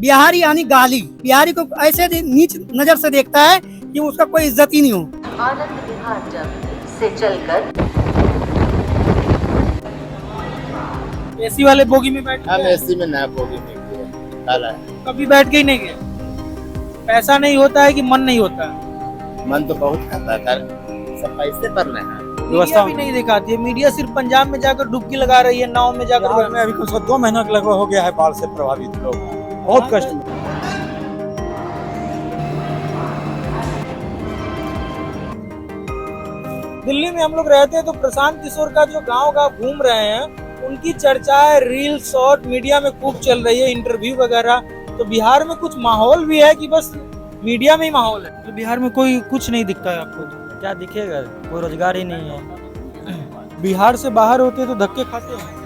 बिहारी यानी गाली, बिहारी को ऐसे नीच नजर से देखता है कि उसका कोई इज्जत ही नहीं हो। आनंद विहार जंक्शन से चलकर एसी वाले बोगी में बैठ हम गए? एसी में ना बोगी में गए, काला है। कभी बैठ के ही नहीं गए? पैसा नहीं होता है कि मन नहीं होता है? मन तो बहुत खाता है, सब पैसे पर ना है। मीडिया भी नहीं दिखाती है। मीडिया सिर्फ पंजाब में जाकर डुबकी लगा रही है, नाव में जाकर। बिहार में अभी कम से कम 2 महीना के लगभग हो गया है बाढ़ से प्रभावित लोग, बहुत कष्ट में। दिल्ली में हम लोग रहते हैं तो प्रशांत किशोर का जो गांव घूम रहे हैं, उनकी चर्चाएं रील शॉर्ट मीडिया में खूब चल रही है, इंटरव्यू वगैरह। तो बिहार में कुछ माहौल भी है कि बस मीडिया में ही माहौल है? तो बिहार में कोई कुछ नहीं दिखता है आपको? क्या दिखेगा, कोई रोजगार ही नहीं है। बिहार से बाहर होते तो धक्के खाते हैं।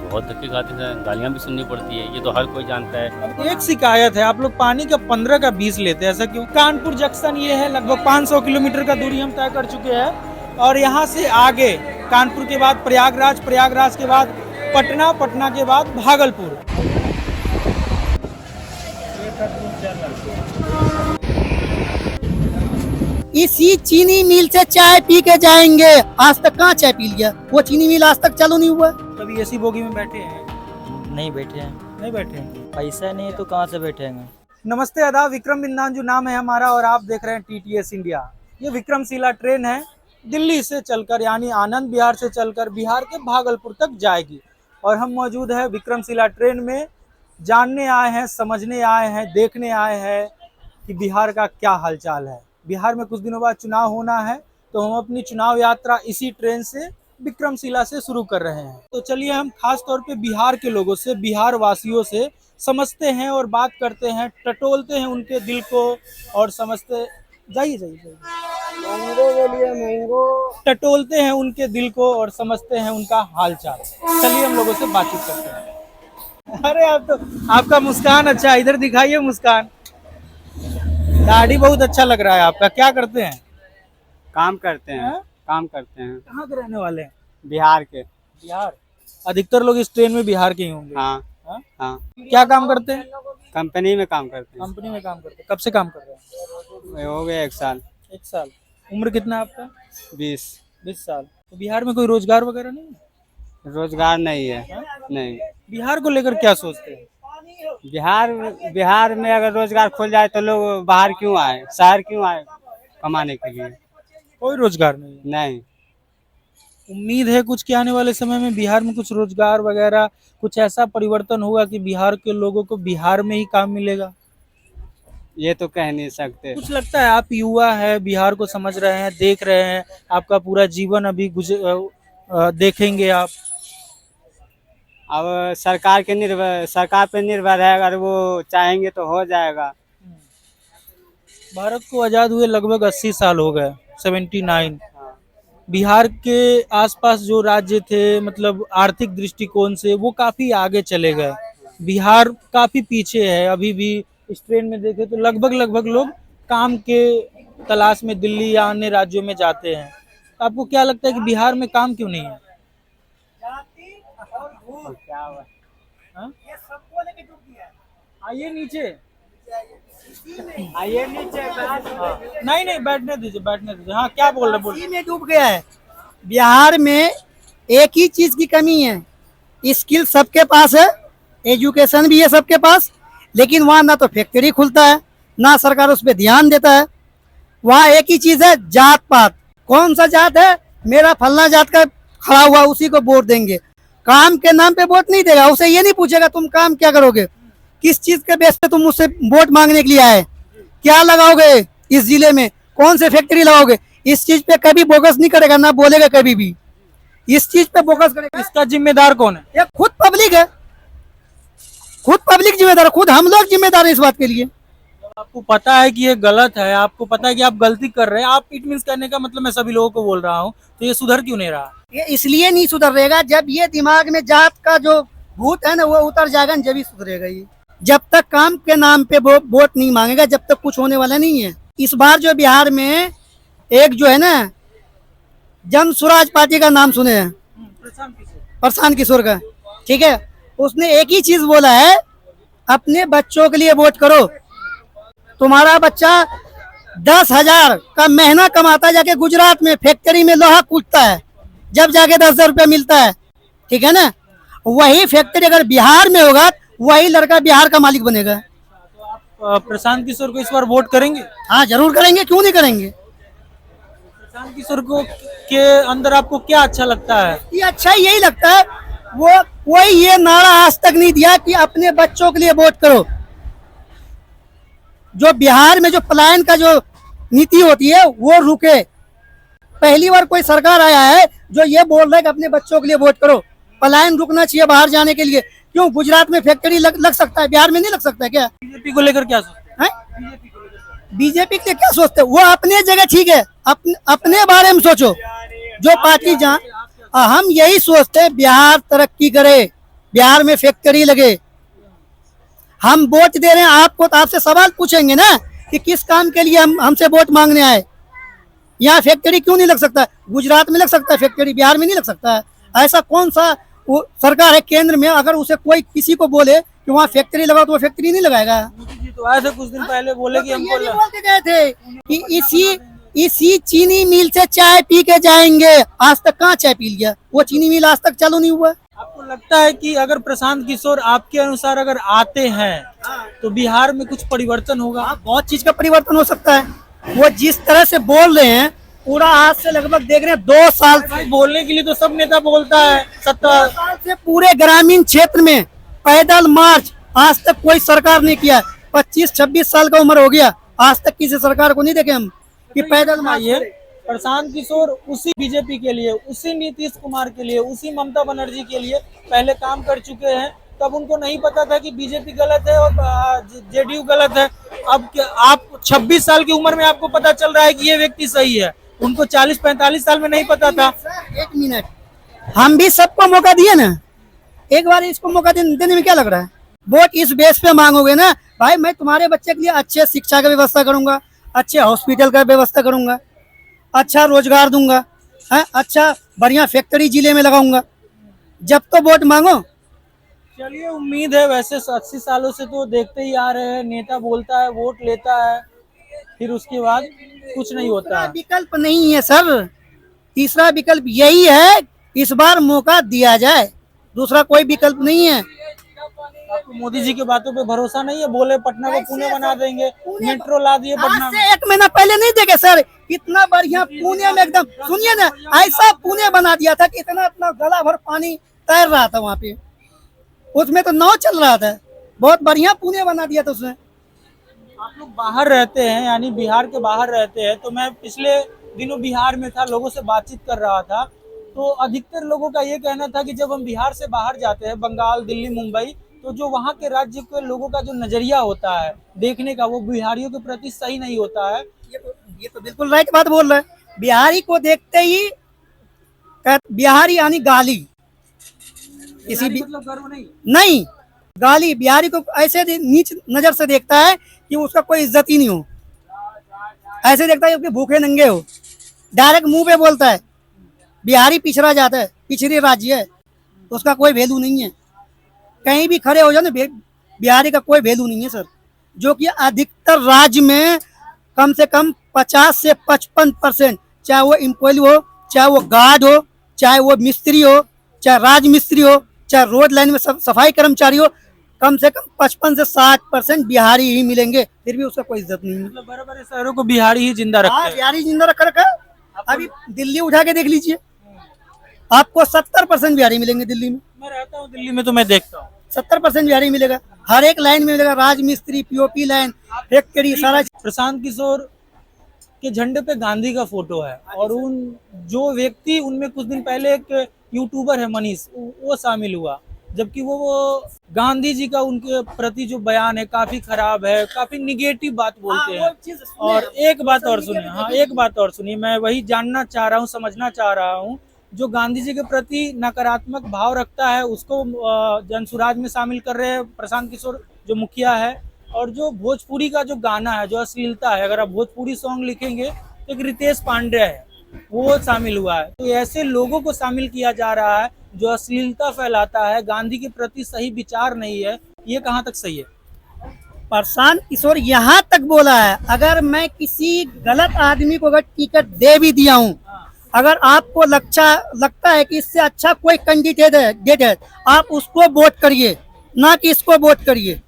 बहुत धक्के खाते हैं, गालियाँ भी सुननी पड़ती है, ये तो हर कोई जानता है। अब एक शिकायत है, आप लोग पानी का 15 का 20 लेते हैं, ऐसा क्यों? कानपुर जंक्शन ये है, लगभग 500 किलोमीटर का दूरी हम तय कर चुके हैं, और यहाँ से आगे कानपुर के बाद प्रयागराज, प्रयागराज के बाद पटना, पटना के बाद भागलपुर। इसी चीनी मिल से चाय पी के जाएंगे। आज तक कहाँ चाय पी लिया? वो चीनी मिल आज तक चालू नहीं हुआ। कभी एसी बोगी में बैठे हैं? नहीं बैठे हैं। नहीं बैठे हैं। पैसा नहीं है तो कहाँ से बैठेंगे। नमस्ते, आदाब, विक्रम बिंदांजू नाम है हमारा और आप देख रहे हैं TTS इंडिया। ये विक्रमशिला ट्रेन है, दिल्ली से चलकर यानी आनंद विहार से चलकर बिहार के भागलपुर तक जाएगी। और हम मौजूद है विक्रमशिला ट्रेन में, जानने आए हैं, समझने आए हैं, देखने आए हैं कि बिहार का क्या हालचाल है। बिहार में कुछ दिनों बाद चुनाव होना है, तो हम अपनी चुनाव यात्रा इसी ट्रेन से विक्रमशिला से शुरू कर रहे हैं। तो चलिए हम खास तौर पे बिहार के लोगों से, बिहार वासियों से समझते हैं और बात करते हैं, टटोलते हैं उनके दिल को और समझते जाइए टटोलते हैं उनके दिल को और समझते हैं उनका हालचाल। चलिए हम लोगों से बातचीत करते हैं। अरे आप तो, आपका मुस्कान अच्छा, इधर दिखाइए मुस्कान। दाढ़ी बहुत अच्छा लग रहा है आपका। क्या करते हैं? काम करते हैं। हाँ? काम करते हैं। कहाँ के रहने वाले हैं? बिहार के। बिहार। अधिकतर लोग इस ट्रेन में बिहार के ही होंगे। हाँ हाँ? हाँ। क्या काम करते हैं? कंपनी में काम करते हैं। कंपनी में काम करते हैं। कब से काम कर रहे हैं? हो गया 1 साल। 1 साल। उम्र कितना है आपका? 20 साल। तो बिहार में कोई रोजगार वगैरह नहीं है? रोजगार नहीं है। नहीं। बिहार को लेकर क्या सोचते हैं? बिहार में अगर रोजगार खुल जाए तो लोग बाहर क्यों आए, शहर क्यों आए कमाने के लिए? कोई रोजगार नहीं है। नहीं। उम्मीद है कुछ कि आने वाले समय में बिहार में कुछ रोजगार वगैरह, कुछ ऐसा परिवर्तन होगा कि बिहार के लोगों को बिहार में ही काम मिलेगा। ये तो कह नहीं सकते। कुछ लगता है, आप युवा है, बिहार को समझ रहे हैं, देख रहे हैं, आपका पूरा जीवन अभी देखेंगे आप। अब सरकार पे निर्भर है, अगर वो चाहेंगे तो हो जाएगा। भारत को आजाद हुए लगभग 80 साल हो गए, 79। बिहार के आसपास जो राज्य थे, मतलब आर्थिक दृष्टिकोण से वो काफी आगे चले गए। बिहार काफी पीछे है अभी भी। इस ट्रेन में देखे तो लगभग लोग काम के तलाश में दिल्ली या अन्य राज्यों में जाते हैं। आपको क्या लगता है कि बिहार में काम क्यों नहीं है? हाँ? आइए नीचे, आइए नीचे। नहीं बैठने दीजिए। हाँ, क्या बोल रहे? इसी में डूब गया है। बिहार में एक ही चीज की कमी है, स्किल सबके पास है, एजुकेशन भी है सबके पास, लेकिन वहाँ ना तो फैक्ट्री खुलता है, ना सरकार उस पर ध्यान देता है। वहाँ एक ही चीज है, जात पात। कौन सा जात है? मेरा फलना जात का खड़ा हुआ, उसी को वोट देंगे। काम के नाम पे वोट नहीं देगा, उसे ये नहीं पूछेगा तुम काम क्या करोगे, किस चीज के बेस पे तुम मुझसे वोट मांगने के लिए आए, क्या लगाओगे इस जिले में, कौन से फैक्ट्री लगाओगे, इस चीज पे कभी फोकस नहीं करेगा, ना बोलेगा कभी भी। इस चीज पे फोकस करेगा। इसका जिम्मेदार कौन है? ये खुद पब्लिक है, खुद पब्लिक जिम्मेदार है, खुद हम लोग जिम्मेदार है इस बात के लिए। आपको पता है कि ये गलत है, आपको पता है कि आप गलती कर रहे हैं, आप इट मीन्स कहने का मतलब मैं सभी लोगों को बोल रहा हूँ, तो ये सुधर क्यों नहीं रहा? ये इसलिए नहीं सुधर रहेगा, जब ये दिमाग में जात का जो भूत है ना वो उतर जाएगा, जब ही सुधरेगा ये। जब तक काम के नाम पे वोट नहीं मांगेगा, जब तक कुछ होने वाला नहीं है। इस बार जो बिहार में एक जो है ना, जन स्वराज पार्टी का नाम सुने हैं, प्रशांत किशोर का, ठीक है, उसने एक ही चीज बोला है, अपने बच्चों के लिए वोट करो। तुम्हारा बच्चा 10,000 का महीना कमाता है, जाके गुजरात में फैक्ट्री में लोहा कूटता है, जब जाके 10,000 रुपया मिलता है, ठीक है ना। वही फैक्ट्री अगर बिहार में होगा, वही लड़का बिहार का मालिक बनेगा। प्रशांत किशोर को इस बार वोट करेंगे? हाँ जरूर करेंगे, क्यों नहीं करेंगे। प्रशांत किशोर को के अंदर आपको क्या अच्छा लगता है? ये अच्छा यही लगता है, वो कोई ये नारा आज तक नहीं दिया कि अपने बच्चों के लिए वोट करो। जो बिहार में जो पलायन का जो नीति होती है वो रुके। पहली बार कोई सरकार आया है जो ये बोल रहा है कि अपने बच्चों के लिए वोट करो। पलायन रुकना चाहिए बाहर जाने के लिए। क्यों गुजरात में फैक्ट्री लग सकता है, बिहार में नहीं लग सकता है क्या? बीजेपी को लेकर क्या सोचते हैं? बीजेपी के लिए क्या सोचते हैं? वो अपने जगह ठीक है, अपने बारे में सोचो। जो पार्टी जहाँ हम यही सोचते हैं बिहार तरक्की करे, बिहार में फैक्ट्री लगे। हम वोट दे रहे हैं आपको, तो आपसे सवाल पूछेंगे ना कि किस काम के लिए हम हमसे वोट मांगने आए। यहाँ फैक्ट्री क्यों नहीं लग सकता? गुजरात में लग सकता है फैक्ट्री, बिहार में नहीं लग सकता है। ऐसा कौन सा वो सरकार है केंद्र में, अगर उसे कोई किसी को बोले कि वहाँ फैक्ट्री लगाओ तो वो फैक्ट्री नहीं लगाएगा। मोदी जी तो आए थे कुछ दिन पहले, बोले कि हमको ये बोल के गए थे कि इसी चीनी मिल से चाय पी के जाएंगे। आज तक कहाँ चाय पी लिया? वो चीनी मिल आज तक चालू नहीं हुआ। आपको लगता है कि अगर प्रशांत किशोर आपके अनुसार अगर आते हैं तो बिहार में कुछ परिवर्तन होगा? हाँ, बहुत चीज का परिवर्तन हो सकता है। वो जिस तरह से बोल रहे हैं, पूरा आज से लगभग देख रहे हैं 2 साल भाई बोलने के लिए तो सब नेता बोलता है। 2 साल से पूरे ग्रामीण क्षेत्र में पैदल मार्च आज तक कोई सरकार नहीं किया। 25-26 साल का उम्र हो गया, आज तक किसी सरकार को नहीं देखे हम कि पैदल मार्च ये करे। प्रशांत किशोर उसी बीजेपी के लिए, उसी नीतीश कुमार के लिए, उसी ममता बनर्जी के लिए पहले काम कर चुके हैं। तब उनको नहीं पता था कि बीजेपी गलत है और जेडीयू गलत है। अब आप 26 साल की उम्र में आपको पता चल रहा है कि ये व्यक्ति सही है। उनको 40-45 साल में नहीं पता था। 1 मिनट, हम भी सबको मौका दिए ना, एक बार इसको मौका देने में क्या लग रहा है? वोट इस बेस पे मांगोगे ना, भाई मैं तुम्हारे बच्चे के लिए अच्छे शिक्षा का व्यवस्था करूंगा, अच्छे हॉस्पिटल का व्यवस्था करूंगा, अच्छा रोजगार दूंगा, है अच्छा बढ़िया फैक्ट्री जिले में लगाऊंगा, जब तो वोट मांगो। चलिए उम्मीद है, वैसे 80 सालों से तो देखते ही आ रहे हैं, नेता बोलता है, वोट लेता है, फिर उसके बाद कुछ नहीं होता है। विकल्प नहीं है सर, तीसरा विकल्प यही है, इस बार मौका दिया जाए, दूसरा कोई विकल्प नहीं है। आपको मोदी जी की बातों पे भरोसा नहीं है? बोले पटना को पुणे बना देंगे, मेट्रो ला दिए पटना आज से 1 महीना पहले नहीं देखे सर, इतना बढ़िया पुणे में एकदम, सुनिए ना, ऐसा पुणे बना दिया था कि इतना इतना गला भर पानी तैर रहा था वहाँ पे, उसमें तो नाव चल रहा था। बहुत बढ़िया पुणे बना दिया था उसने। आप लोग बाहर रहते हैं, यानी बिहार के बाहर रहते हैं, तो मैं पिछले दिनों बिहार में था, लोगों से बातचीत कर रहा था, तो अधिकतर लोगों का ये कहना था कि जब हम बिहार से बाहर जाते हैं, बंगाल, दिल्ली, मुंबई, तो जो वहाँ के राज्य के लोगों का जो नजरिया होता है देखने का, वो बिहारियों के प्रति सही नहीं होता है। ये तो बिल्कुल राइट बात बोल रहे हैं। बिहारी को देखते ही बिहारी यानी गाली, किसी भी मतलब गर्व नहीं। नहीं, गाली। बिहारी को ऐसे नीच नजर से देखता है कि उसका कोई इज्जत ही नहीं हो, ऐसे देखता है कि भूखे नंगे हो, डायरेक्ट मुंह पे बोलता है। बिहारी पिछड़ा जाता है, पिछड़ी राज्य है, उसका कोई वैल्यू नहीं है। कहीं भी खड़े हो जाओ ना, बिहारी का कोई वैल्यू नहीं है सर। जो कि अधिकतर राज्य में कम से कम 50 से 55%, चाहे वो एम्प्लॉय हो, चाहे वो गार्ड हो, चाहे वो मिस्त्री हो, चाहे राज मिस्त्री हो, चाहे रोड लाइन में सफाई कर्मचारी हो, कम से कम 55 से 60% बिहारी ही मिलेंगे, फिर भी उसका कोई इज्जत नहीं है। मतलब बड़े बड़े शहरों को बिहारी ही जिंदा रखते हैं। बिहारी जिंदा रखा है। अभी दिल्ली उठा के देख लीजिए, आपको 70% बिहारी मिलेंगे दिल्ली में। मैं रहता हूँ दिल्ली में, तो मैं देखता हूँ 70% बिहारी मिलेगा, हर एक लाइन में मिलेगा, राज मिस्त्री, पीओपी लाइन, फैक्ट्री, सारा। प्रशांत किशोर के झंडे पे गांधी का फोटो है, और उन जो व्यक्ति, उनमें कुछ दिन पहले एक यूट्यूबर है मनीष, वो शामिल हुआ, जबकि वो गांधी जी का उनके प्रति जो बयान है काफी खराब है, काफी निगेटिव बात बोलते हैं। और एक बात और सुनिए, हाँ एक बात और सुनिए, मैं वही जानना चाह रहा हूँ, समझना चाह रहा हूँ, जो गांधी जी के प्रति नकारात्मक भाव रखता है उसको जनसुराज में शामिल कर रहे हैं प्रशांत किशोर जो मुखिया है। और जो भोजपुरी का जो गाना है, जो अश्लीलता है, अगर आप भोजपुरी सॉन्ग लिखेंगे तो एक रितेश पांडे है, वो शामिल हुआ है। तो ऐसे लोगों को शामिल किया जा रहा है जो अश्लीलता फैलाता है, गांधी के प्रति सही विचार नहीं है, ये कहाँ तक सही है? प्रशांत किशोर यहाँ तक बोला है, अगर मैं किसी गलत आदमी को अगर टिकट दे भी दिया हूँ, अगर आपको लगता है कि इससे अच्छा कोई कैंडिडेट है, आप उसको वोट करिए, ना कि इसको वोट करिए।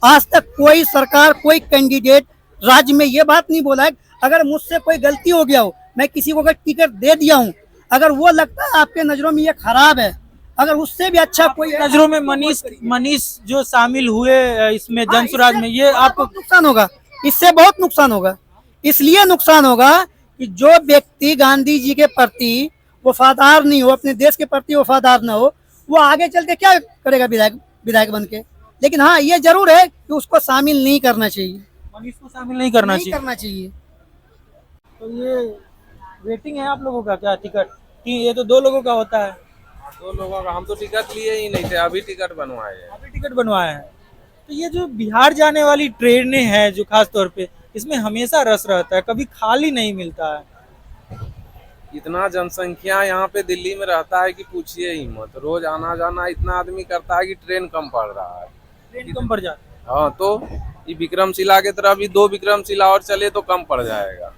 आज तक कोई सरकार, कोई कैंडिडेट राज्य में ये बात नहीं बोला है, अगर मुझसे कोई गलती हो गया हो, मैं किसी को अगर टिकट दे दिया हूँ, अगर वो लगता है आपके नजरों में ये खराब है, अगर उससे भी अच्छा कोई नजरों में मनीष जो शामिल हुए इसमें जनसुराज में, ये आपको नुकसान होगा, इससे बहुत नुकसान होगा। इसलिए नुकसान होगा कि जो व्यक्ति गांधी जी के प्रति वफादार नहीं हो, अपने देश के प्रति वफादार ना हो, वो आगे चल के क्या करेगा विधायक बन के। लेकिन हाँ, ये जरूर है कि उसको शामिल नहीं करना चाहिए, मनीष को शामिल नहीं करना चाहिए। तो ये वेटिंग है आप लोगों का क्या टिकट? ये तो 2 लोगों का होता है। 2 लोगों का, हम तो टिकट लिए ही नहीं थे, अभी टिकट बनवाए हैं। अभी टिकट बनवाए हैं। तो ये जो बिहार जाने वाली ट्रेनें हैं जो खास तौर पे, इसमें हमेशा रस रहता है, कभी खाली नहीं मिलता है। इतना जनसंख्या यहाँ पे दिल्ली में रहता है कि पूछिए ही मत। रोज आना जाना इतना आदमी करता है कि ट्रेन कम पड़ रहा है। ट्रेन कम पड़ जाती है। हाँ, तो ये विक्रमशिला की तरफ भी 2 विक्रमशिला और चले तो कम पड़ जाएगा।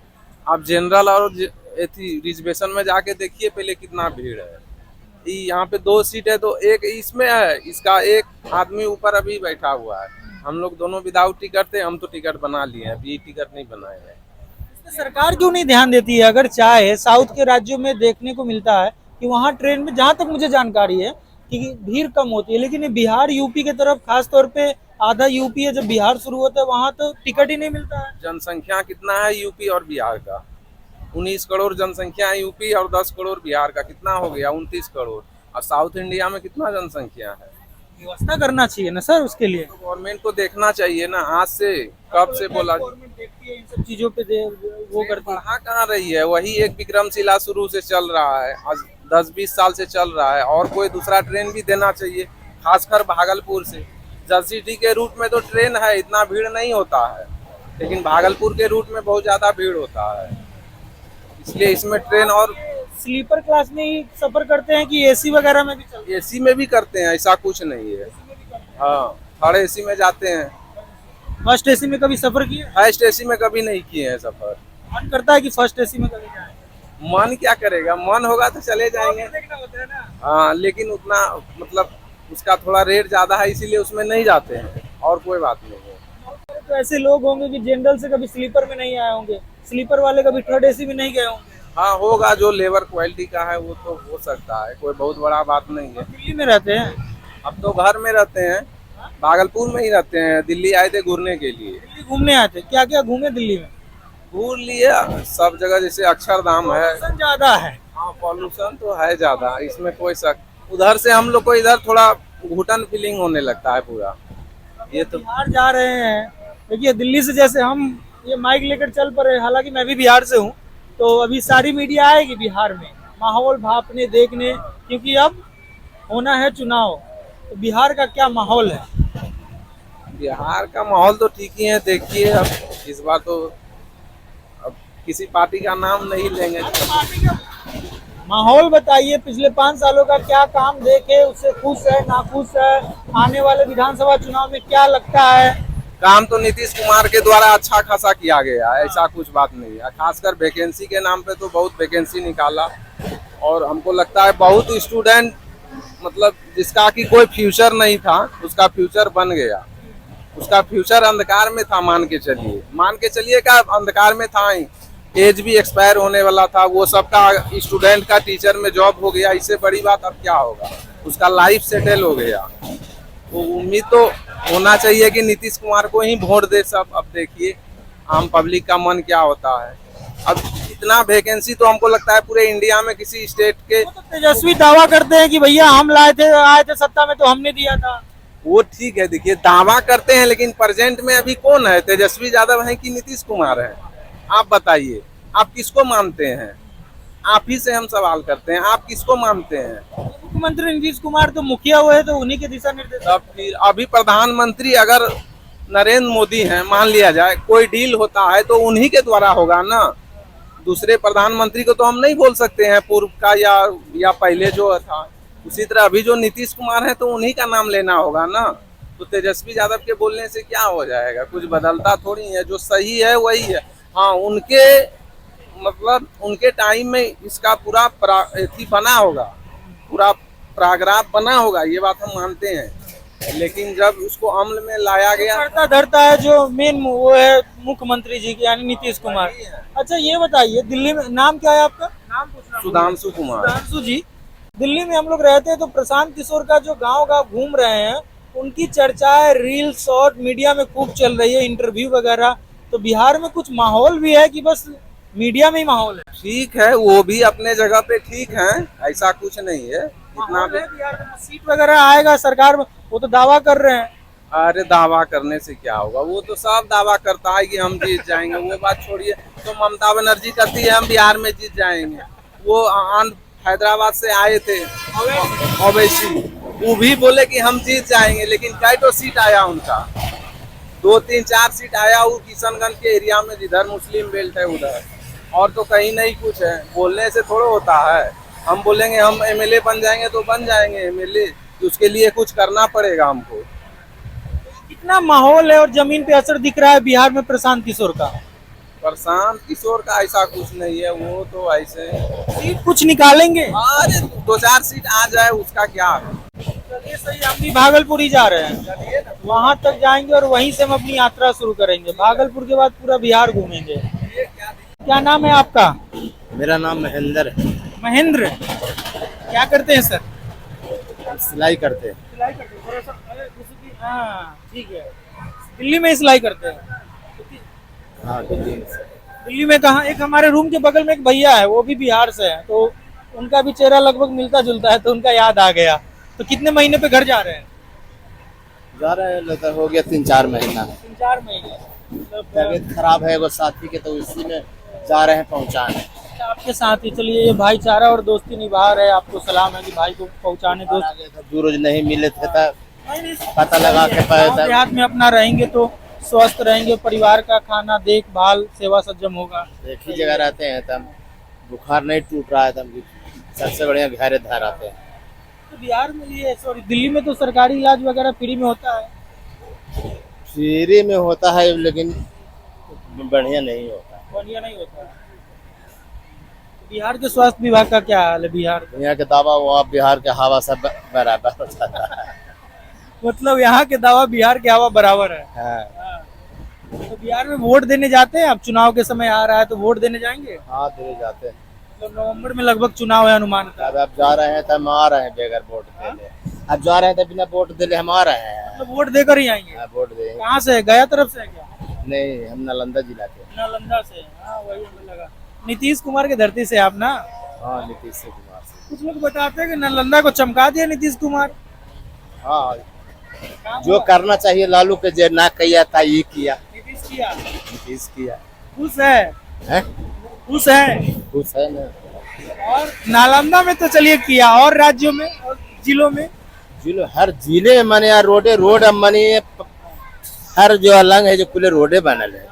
आप जनरल और रिजर्वेशन में जाके देखिए पहले कितना भीड़ है। यहाँ पे 2 सीट है, तो एक इसमें है, इसका एक आदमी ऊपर अभी बैठा हुआ है। हम लोग दोनों विदाउट टिकट थे, हम तो टिकट बना लिए हैं, अभी टिकट नहीं बनाए हैं। सरकार क्यों नहीं ध्यान देती है? अगर चाहे साउथ के राज्यों में देखने को मिलता है कि वहाँ ट्रेन में, जहाँ तक मुझे जानकारी है कि भीड़ कम होती है, लेकिन बिहार यूपी के तरफ खास तौर पे आधा यूपी है, जब बिहार शुरू होता है वहाँ तो टिकट ही नहीं मिलता है। जनसंख्या कितना है यूपी और बिहार का? 19 करोड़ जनसंख्या है यूपी और 10 करोड़ बिहार का, कितना हो गया? 29 करोड़। और साउथ इंडिया में कितना जनसंख्या है? व्यवस्था करना चाहिए ना सर उसके लिए। तो गवर्नमेंट को देखना चाहिए ना, आज से कब से बोला गवर्नमेंट देखती है इन सब चीजों पे, वो करती है। बढ़ा कहाँ रही है? वही एक विक्रमशिला शुरू से चल रहा है, आज 10-20 साल से चल रहा है, और कोई दूसरा ट्रेन भी देना चाहिए, खासकर भागलपुर से। जलसिटी के रूट में तो ट्रेन है, इतना भीड़ नहीं होता है, लेकिन भागलपुर के रूट में बहुत ज्यादा भीड़ होता है, इसलिए इसमें ट्रेन। और स्लीपर क्लास में ही सफर करते हैं कि एसी वगैरह में भी चलते हैं? एसी में भी करते हैं, ऐसा कुछ नहीं है। हाँ, थर्ड एसी में जाते हैं। फर्स्ट एसी में कभी सफर किए? फर्स्ट एसी में कभी नहीं किए हैं सफर। मन करता है कि फर्स्ट एसी में कभी जाए। मन क्या करेगा, मन होगा तो चले जाएंगे। हाँ, लेकिन उतना मतलब उसका थोड़ा रेट ज्यादा है, इसीलिए उसमें नहीं जाते हैं, और कोई बात नहीं है। तो ऐसे लोग होंगे कि जनरल से कभी स्लीपर में नहीं आए होंगे, स्लीपर वाले कभी थर्ड एसी में नहीं गए होंगे। हाँ, होगा, जो लेबर क्वालिटी का है वो तो हो सकता है, कोई बहुत बड़ा बात नहीं है। दिल्ली में रहते हैं? अब तो घर में रहते हैं, भागलपुर में ही रहते हैं। दिल्ली आए थे घूमने के लिए। दिल्ली घूमने आए थे? क्या क्या घूमे दिल्ली में? घूम लिए सब जगह, जैसे अक्षरधाम है। ज्यादा है? हाँ, पॉल्यूशन तो है ज्यादा, इसमें कोई शक। उधर से हम लोग को इधर थोड़ा घुटन फीलिंग होने लगता है पूरा। ये तो बिहार जा रहे हैं, देखिए दिल्ली से जैसे हम ये माइक लेकर चल पड़े, हालांकि मैं भी बिहार से हूँ, तो अभी सारी मीडिया आएगी बिहार में माहौल भापने देखने, क्योंकि अब होना है चुनाव। तो बिहार का क्या माहौल है? बिहार का माहौल तो ठीक ही है। देखिए अब इस बार तो अब किसी पार्टी का नाम नहीं लेंगे। माहौल बताइए, पिछले 5 सालों का क्या काम देखे, उससे खुश है, नाखुश है? आने वाले विधानसभा चुनाव में क्या लगता है? काम तो नीतीश कुमार के द्वारा अच्छा खासा किया गया है, ऐसा कुछ बात नहीं है। खासकर वैकेंसी के नाम पे तो बहुत वैकेंसी निकाला, और हमको लगता है बहुत स्टूडेंट मतलब जिसका कि कोई फ्यूचर नहीं था, उसका फ्यूचर बन गया। उसका फ्यूचर अंधकार में था, मान के चलिए का अंधकार में था ही। एज भी एक्सपायर होने वाला था, वो सबका स्टूडेंट का टीचर में जॉब हो गया। इससे बड़ी बात अब क्या होगा, उसका लाइफ सेटल हो गया। तो उम्मीद तो होना चाहिए कि नीतीश कुमार को ही वोट दे सब। अब देखिए आम पब्लिक का मन क्या होता है। अब इतना वैकेंसी तो हमको लगता है पूरे इंडिया में किसी स्टेट के। तो तेजस्वी दावा करते हैं कि भैया हम आए थे सत्ता में तो हमने दिया था। वो ठीक है, देखिए दावा करते हैं, लेकिन प्रेजेंट में अभी कौन है? तेजस्वी यादव है कि नीतीश कुमार है? आप बताइए, आप किसको मानते हैं? आप ही से हम सवाल करते हैं, आप किसको मानते हैं? मुख्यमंत्री नीतीश कुमार तो मुखिया हुए, तो उन्हीं के दिशा निर्देश। तब फिर अभी प्रधानमंत्री अगर नरेंद्र मोदी हैं, मान लिया जाए कोई डील होता है तो उन्हीं के द्वारा होगा ना। दूसरे प्रधानमंत्री को तो हम नहीं बोल सकते हैं, पूर्व का या पहले जो था। उसी तरह अभी जो नीतीश कुमार है तो उन्हीं का नाम लेना होगा ना। तो तेजस्वी यादव के बोलने से क्या हो जाएगा, कुछ बदलता थोड़ी है, जो सही है वही है। हाँ, उनके मतलब उनके टाइम में इसका पूरा बना होगा, पूरा पैराग्राफ बना होगा, ये बात हम मानते हैं, लेकिन जब उसको अमल में लाया गया, करता धरता है जो मेन वो है मुख्यमंत्री जी की यानी नीतीश कुमार। अच्छा ये बताइए, दिल्ली में नाम क्या है आपका? नाम पूछना। सुधांशु कुमार। सुधांशु जी, दिल्ली में हम लोग रहते हैं तो प्रशांत किशोर का जो गांव घूम रहे हैं, उनकी चर्चाएं रील शॉर्ट मीडिया में खूब चल रही है, इंटरव्यू वगैरह। तो बिहार में कुछ माहौल भी है कि बस मीडिया में ही माहौल है? ठीक है, वो भी अपने जगह पे ठीक है, ऐसा कुछ नहीं है। इतना भी बिहार में सीट वगैरह आएगा सरकार में, वो तो दावा कर रहे हैं। अरे दावा करने से क्या होगा, वो तो सब दावा करता है कि हम जीत जाएंगे, वो बात छोड़िए। तो ममता बनर्जी कहती है हम बिहार में जीत जाएंगे। वो हैदराबाद से आए थे ओवैसी, वो भी बोले कि हम जीत जाएंगे, लेकिन कई तो सीट आया उनका, 2 3 4 सीट आया वो किशनगंज के एरिया में, जिधर मुस्लिम बेल्ट है उधर, और तो कहीं नहीं कुछ है। बोलने से थोड़ा होता है, हम बोलेंगे हम एमएलए बन जाएंगे तो बन जाएंगे एमएलए, तो उसके लिए कुछ करना पड़ेगा हमको। कितना माहौल है और जमीन पे असर दिख रहा है बिहार में प्रशांत किशोर का? प्रशांत किशोर का ऐसा कुछ नहीं है, वो तो ऐसे सीट कुछ निकालेंगे। अरे 2 4 सीट आ जाए उसका क्या है। चलिए सही, हम भी भागलपुर ही जा रहे हैं, वहां तक जाएंगे और वहीं से हम अपनी यात्रा शुरू करेंगे। भागलपुर के बाद पूरा बिहार घूमेंगे। क्या नाम है आपका? मेरा नाम महेंद्र है। महेंद्र, क्या करते हैं सर? सिलाई करते हैं। सिलाई करते हैं, थोड़ा सा हाँ ठीक है। दिल्ली में सिलाई करते हैं? हाँ, दिल्ली में कहाँ? एक हमारे रूम के बगल में एक भैया है, वो भी बिहार से है, तो उनका भी चेहरा लगभग मिलता जुलता है, तो उनका याद आ गया। तो कितने महीने पे घर जा रहे हैं? जा रहे हैं, लगता हो गया 3 4 महीना। 3 4 महीने। तबीयत खराब है वो साथी के, तो इसी में जा रहे हैं पहुंचाने। आपके साथ ही चलिए, ये भाईचारा और दोस्ती निभा रहे, आपको सलाम है कि भाई को पहुंचाने। दोस्त जो रोज नहीं मिले थे तब पता लगा के देहात में अपना रहेंगे तो स्वस्थ रहेंगे, परिवार का खाना देखभाल सेवा सज्जम होगा। एक ही जगह रहते हैं तब बुखार नहीं टूट रहा है, तब सबसे बढ़िया घर धार आते हैं। तो बिहार में ये सॉरी दिल्ली में तो सरकारी इलाज वगैरह फ्री में होता है? फ्री में होता है लेकिन बढ़िया नहीं होता। बढ़िया नहीं होता है। बिहार के स्वास्थ्य विभाग का क्या हाल है? बिहार यहाँ के दावा वो बिहार के हवा सब बराबर हो जाता है। मतलब यहाँ के दावा बिहार के हवा बराबर है। हाँ। तो बिहार में वोट देने जाते हैं? अब चुनाव के समय आ रहा है तो वोट देने जाएंगे? हाँ, दे जाते हैं। तो नवंबर में लगभग चुनाव है अनुमान का। अब जा रहे हैं तो हम आ रहे हैं बगैर वोट देने। अब जा रहे हैं तो बिना वोट देने हम आ रहे हैं। मतलब वोट देकर ही आएंगे? हाँ, वोट देंगे। कहाँ से है? गया तरफ से है क्या? नहीं, हम नालंदा जिला के। नालंदा से? हाँ वही हमें लगा। नीतीश कुमार की धरती से आप ना? हाँ, नीतीश कुमार से। कुछ लोग बताते हैं कि नालंदा को चमका दिया नीतीश कुमार। हाँ, जो करना चाहिए लालू के जे ना किया था ये किया। नीतीश किया। खुश है? खुश है? खुश है ना। और नालंदा में तो चलिए किया, और राज्यों में और जिलों में? हर जिले में माने यार रोड माने हर जो अलग है जो पूरे रोडे बनल है।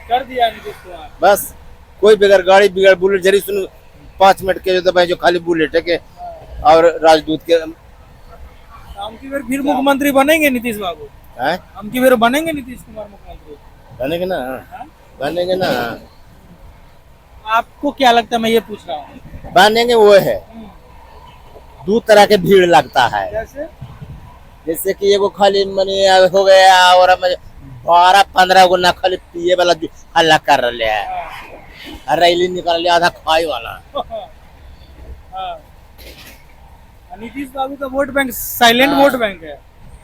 कर दिया नीतीश कुमार। बस कोई बगैर गाड़ी बगैर बुलेट जरी सुन 5 मिनट के जो जो खाली बुलेट है के और राजदूत के। हम की बार फिर मुख्यमंत्री बनेंगे नीतीश बाबू? हम की बार बनेंगे नीतीश कुमार मुख्यमंत्री? बनेंगे ना, बनेंगे ना। आपको क्या लगता है? मैं ये पूछ रहा हूँ। बनेंगे वो है, 2 तरह के भीड़ लगता है। जैसे कि एगो खाली मनी हो गया और 12-15 गो ना खाली पिए वाला हल्ला कर रहे है, रैली निकाल लिया आधा खाई वाला। नीतीश बाबू का vote bank silent vote bank है,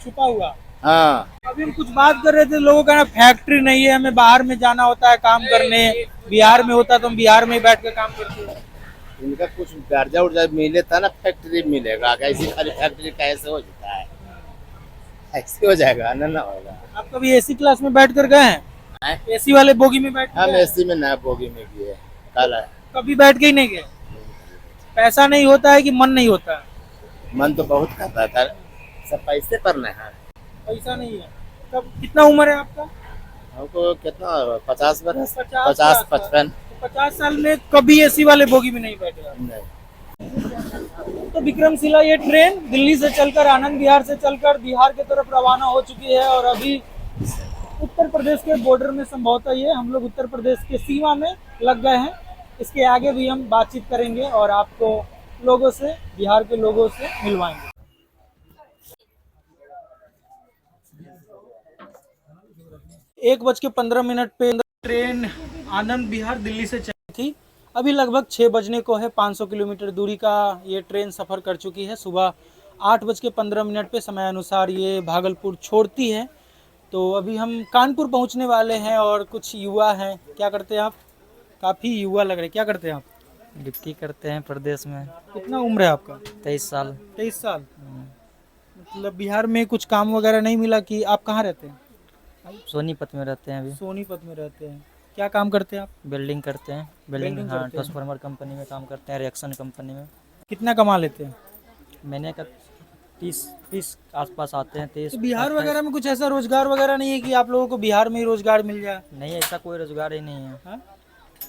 छुपा हुआ। हाँ, अभी हम कुछ बात कर रहे थे, लोगों का ना फैक्ट्री नहीं है, हमें बाहर में जाना होता है काम करने। बिहार में होता तो हम बिहार में ही बैठ कर काम करते हैं। इनका कुछ कर्जा उर्जा मिले था ना, फैक्ट्री मिलेगा। ऐसी खाली फैक्ट्री कैसे हो जाता है? ऐसे हो जाएगा ना होगा। आप कभी एसी क्लास में बैठ कर गए हैं? एसी वाले बोगी में बैठ? हम एसी में ना बोगी में गए कल। कभी बैठ के ही नहीं गए? पैसा नहीं होता है कि मन नहीं होता? मन तो बहुत करता था, सब पैसे पर ना है। पैसा नहीं है। कब कितना उम्र है आपका? हमको कितना 50 बरस, 50-55। 50 50 साल में कभी एसी वाले बोगी में नहीं बैठे? नहीं। तो विक्रमशिला ये ट्रेन दिल्ली से चलकर आनंद विहार से चलकर बिहार की तरफ रवाना हो चुकी है और अभी उत्तर प्रदेश के बॉर्डर में संभवतः ये हम लोग उत्तर प्रदेश के सीमा में लग गए हैं। इसके आगे भी हम बातचीत करेंगे और आपको लोगों से, बिहार के लोगों से मिलवाएंगे। 1:15 पे ट्रेन आनंद विहार दिल्ली से चली थी। अभी लगभग 6 बजने को है। 500 किलोमीटर दूरी का ये ट्रेन सफ़र कर चुकी है। सुबह 8:15 पे समय अनुसार ये भागलपुर छोड़ती है। तो अभी हम कानपुर पहुंचने वाले हैं और कुछ युवा हैं। क्या करते हैं आप? काफ़ी युवा लग रहे हैं। क्या करते हैं आप? ड्यूटी करते हैं प्रदेश में। कितना उम्र है आपका? 23 साल। 23 साल। मतलब बिहार में कुछ काम वगैरह नहीं मिला कि आप कहाँ रहते हैं? सोनीपत में रहते हैं अभी। सोनीपत में रहते हैं। क्या काम करते हैं आप? बिल्डिंग करते हैं। बिल्डिंग हाँ, करते हैं। ट्रांसफार्मर कंपनी में काम करते हैं, रिएक्शन कंपनी में। कितना कमा लेते हैं? महीने का 30 आसपास आते हैं। 23 तो बिहार वगैरह में कुछ ऐसा रोजगार वगैरह नहीं है कि आप लोगों को बिहार में ही रोजगार मिल जाए? नहीं, ऐसा कोई रोजगार ही नहीं है। हाँ?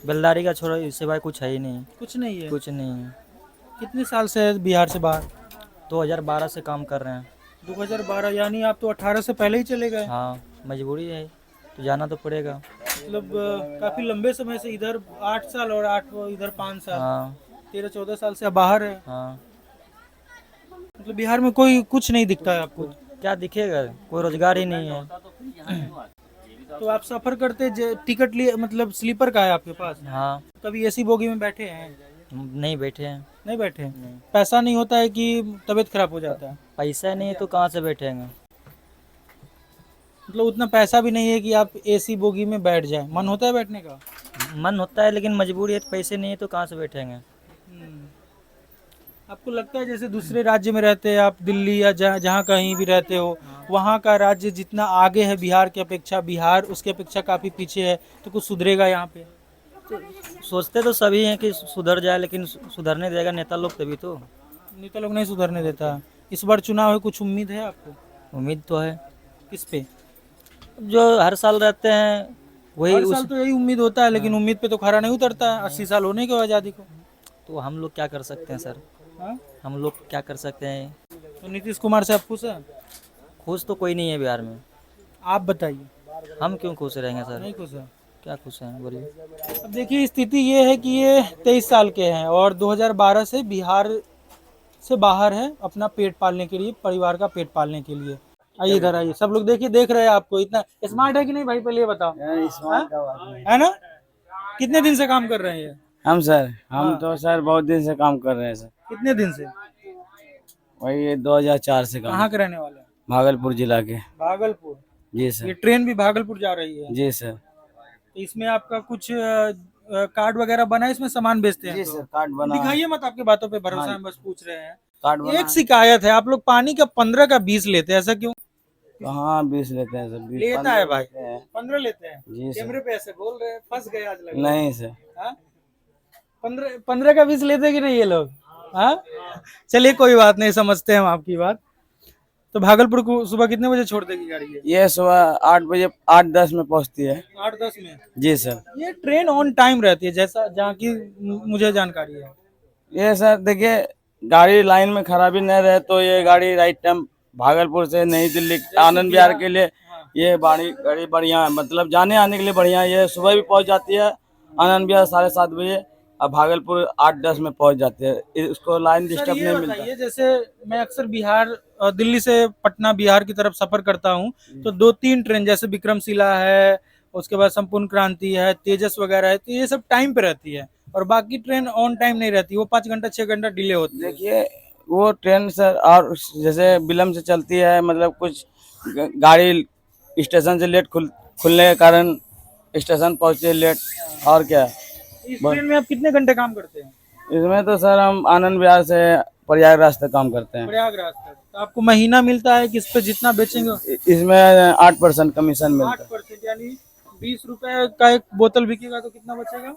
बेलदारी का छोड़ो, इससे भाई कुछ है ही नहीं। कुछ नहीं है। कुछ नहीं है। कितने साल से है बिहार से बाहर? 2012 से काम कर रहे हैं। 2012 यानी आप तो 18 से पहले ही चले गए। हाँ, मजबूरी है तो जाना तो पड़ेगा। मतलब काफी लंबे समय से इधर 8 साल और 8 इधर 5 साल। हाँ 13-14 साल से आप बाहर है। हाँ। मतलब बिहार में कोई कुछ नहीं दिखता है आपको? क्या दिखेगा, कोई रोजगार ही नहीं है। तो आप सफर करते टिकट लिए, मतलब स्लीपर का है आपके पास? हाँ। कभी एसी बोगी में बैठे हैं? नहीं बैठे हैं। नहीं बैठे हैं। पैसा नहीं होता है कि तबीयत खराब हो जाता है? पैसा नहीं है तो कहाँ से बैठेंगे। मतलब उतना पैसा भी नहीं है कि आप एसी बोगी में बैठ जाए? मन होता है बैठने का? मन होता है लेकिन मजबूरी है, पैसे नहीं है तो कहाँ से बैठेंगे। आपको लगता है जैसे दूसरे राज्य में रहते हैं आप, दिल्ली या जहाँ कहीं भी रहते हो, वहाँ का राज्य जितना आगे है बिहार की अपेक्षा, बिहार उसके अपेक्षा काफ़ी पीछे है, तो कुछ सुधरेगा यहाँ पे? सोचते तो सभी हैं कि सुधर जाए, लेकिन सुधरने देगा नेता लोग तभी तो। नेता लोग नहीं सुधरने देता। इस बार चुनाव है, कुछ उम्मीद है आपको? उम्मीद तो है। किस पे? जो हर साल रहते हैं वही हर साल तो यही उम्मीद होता है, लेकिन उम्मीद पे तो खरा नहीं उतरता है 80 साल होने के आज़ादी को। तो हम लोग क्या कर सकते हैं सर? हाँ? हम लोग क्या कर सकते हैं? तो नीतीश कुमार से आप खुश हैं? खुश तो कोई नहीं है बिहार में। आप बताइए। हम क्यों खुश रहेंगे सर? नहीं खुश है? क्या खुश हैं बोलिए। अब देखिए स्थिति ये है कि ये 23 साल के हैं और 2012 से बिहार से बाहर है अपना पेट पालने के लिए, परिवार का पेट पालने के लिए। आइए इधर आइए, सब लोग देखिए, देख रहे हैं आपको। इतना स्मार्ट है कि नहीं भाई, पहले ये बताओ। है ना? कितने दिन से काम कर रहे हैं? हम तो सर बहुत दिन से काम कर रहे हैं सर। कितने दिन से? वही 2004 से काम। कहाँ के रहने वाले हैं? भागलपुर जिला के। भागलपुर? जी सर। ये ट्रेन भी भागलपुर जा रही है? जी सर। तो इसमें आपका कुछ कार्ड वगैरह बना है, इसमें सामान बेचते हैं? जी सर, कार्ड बना। दिखाइए मत, आपके बातों पे भरोसा है, बस पूछ रहे हैं। कार्ड बना। एक शिकायत है, आप लोग पानी का 15 का 20 लेते हैं, ऐसा क्यों? हाँ 20 लेते हैं सर। लेता है भाई, 15 लेते हैं। जी सर। कैमरे पे ऐसे बोल रहे हैं, फंस गए आज लग। नहीं सर। 15 का 20 लेते कि नहीं ये लोग? हाँ चलिए कोई बात नहीं, समझते हैं हम आपकी बात। तो भागलपुर को सुबह कितने बजे छोड़ देगी गाड़ी ये सुबह 8 बजे 8:10 में पहुंचती है। 8-10 में? जी सर। ये ट्रेन ऑन टाइम रहती है जैसा जहाँ की मुझे जानकारी है? ये सर देखिए, गाड़ी लाइन में खराबी नहीं रहे तो ये गाड़ी राइट टाइम भागलपुर से नई दिल्ली आनंद विहार के लिए ये गाड़ी बढ़िया है, मतलब जाने आने के लिए बढ़िया है। ये सुबह भी पहुंच जाती है आनंद विहार 7:30 बजे, अब भागलपुर 8:10 में पहुंच जाते हैं। इसको लाइन डिस्टर्ब नहीं मिलता। जैसे मैं अक्सर बिहार दिल्ली से पटना बिहार की तरफ सफर करता हूँ, तो 2-3 ट्रेन जैसे विक्रमशिला है, उसके बाद संपूर्ण क्रांति है, तेजस वगैरह है, तो ये सब टाइम पे रहती है और बाकी ट्रेन ऑन टाइम नहीं रहती, वो 5 घंटा 6 घंटा डिले होती है। देखिए वो ट्रेन सर और जैसे विलम्ब से चलती है, मतलब कुछ गाड़ी स्टेशन से लेट खुलने के कारण स्टेशन पहुंचे लेट, और क्या। इस ट्रेन में आप कितने घंटे काम करते हैं? इसमें तो सर हम आनंद विहार से प्रयागराज तक काम करते हैं। प्रयागराज तक? तो आपको महीना मिलता है कि इस पे जितना बेचेंगे? इसमें 8% कमीशन मिलता है। 8% यानी 20 रुपए का एक बोतल बिकेगा तो कितना बचेगा?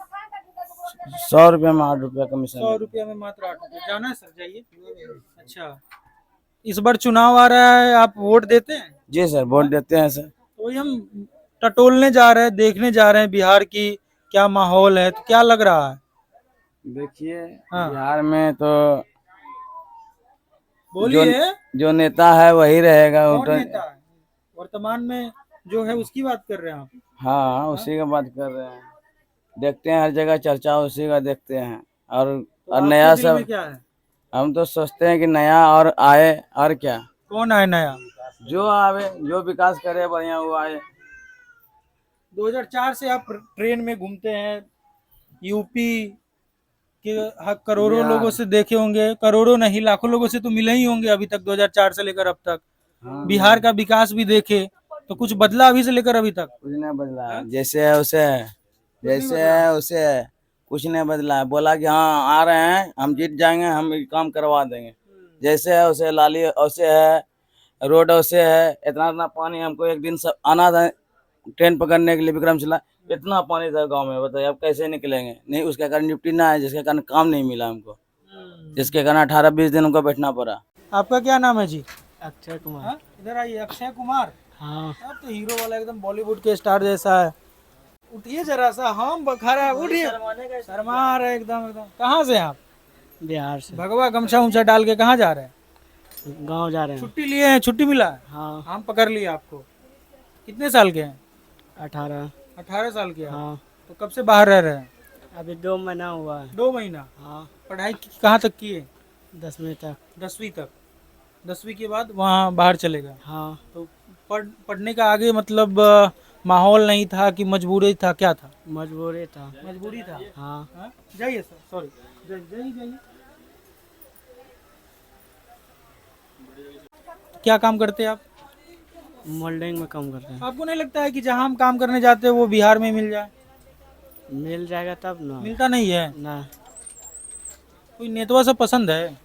100 रुपये में 8 रुपया कमीशन। 100 रुपया में मात्र 8 रुपये। जाना है सर, जाइए। अच्छा, इस बार चुनाव आ रहा है, आप वोट देते हैं? जी सर, वोट देते हैं सर। तो वही हम टटोलने जा रहे हैं, देखने जा रहे हैं बिहार की क्या माहौल है, तो क्या लग रहा है? देखिए हाँ। बिहार में तो बोलिए, जो नेता है वही रहेगा। कौन नेता है वर्तमान में जो है, उसकी बात कर रहे हैं आप? हाँ, उसी का बात कर रहे हैं। देखते हैं हर जगह चर्चा उसी का देखते हैं। और तो नया आपके दिल में सब क्या है? हम तो सोचते हैं कि नया और आए, और क्या। कौन आए नया? जो आवे, जो विकास करे बढ़िया वो आए। 2004 से आप ट्रेन में घूमते हैं, यूपी के करोड़ों लोगों से देखे होंगे, करोड़ों नहीं लाखों लोगों से तो मिले ही होंगे अभी तक, 2004 से लेकर अब तक। बिहार का विकास भी देखे तो कुछ बदला अभी से लेकर अभी तक? कुछ नहीं बदला है, जैसे है उसे है, जैसे है उसे है, कुछ नहीं बदला है। बोला कि हाँ आ रहे हैं, हम जीत जाएंगे, हम ये काम करवा देंगे। जैसे है उसे, लाली उसे है, रोड उसे है। इतना इतना पानी हमको एक दिन सब आना था ट्रेन पकड़ने के लिए विक्रमशिला, इतना पानी था गांव में, बताइए अब कैसे निकलेंगे। नहीं, उसके कारण निपटी ना है, जिसके कारण काम नहीं मिला हमको, जिसके कारण 18-20 दिन हमको बैठना पड़ा। आपका क्या नाम है जी? अक्षय कुमार। हाँ? इधर आइए। अक्षय कुमार, हाँ, आप तो हीरो वाला एकदम बॉलीवुड के स्टार जैसा है। उठिए जरा सा, हम खड़ा, उठिए। शर्मा रहे एकदम एकदम। कहाँ से हैं आप? बिहार से। भगवा गमछा उमछा डाल के कहाँ जा रहे हैं? गांव जा रहे हैं। छुट्टी लिए हैं? छुट्टी मिला है? हाँ, हम पकड़ लिए आपको। कितने साल के हैं? 18। 18 साल के हैं। हाँ, तो कब से बाहर रह रहे हैं? अभी 2 महीना हुआ है। 2 महीना। हाँ, पढ़ाई कहाँ तक की है? 10वीं तक। 10वीं तक। 10वीं के बाद वहाँ बाहर चले गए। हाँ, तो पढ़ने का आगे मतलब माहौल नहीं था कि मजबूरी था, क्या था? मजबूरी था। मजबूरी था। हाँ, हाँ? जाइए सर, सॉरी, जाइए। क्या काम करते हैं आप? मोल्डिंग में काम करते हैं। आपको नहीं लगता है कि जहाँ हम काम करने जाते हैं वो बिहार में मिल जाए? मिल जाएगा तब ना। मिलता नहीं है ना, कोई नेता से पसंद है?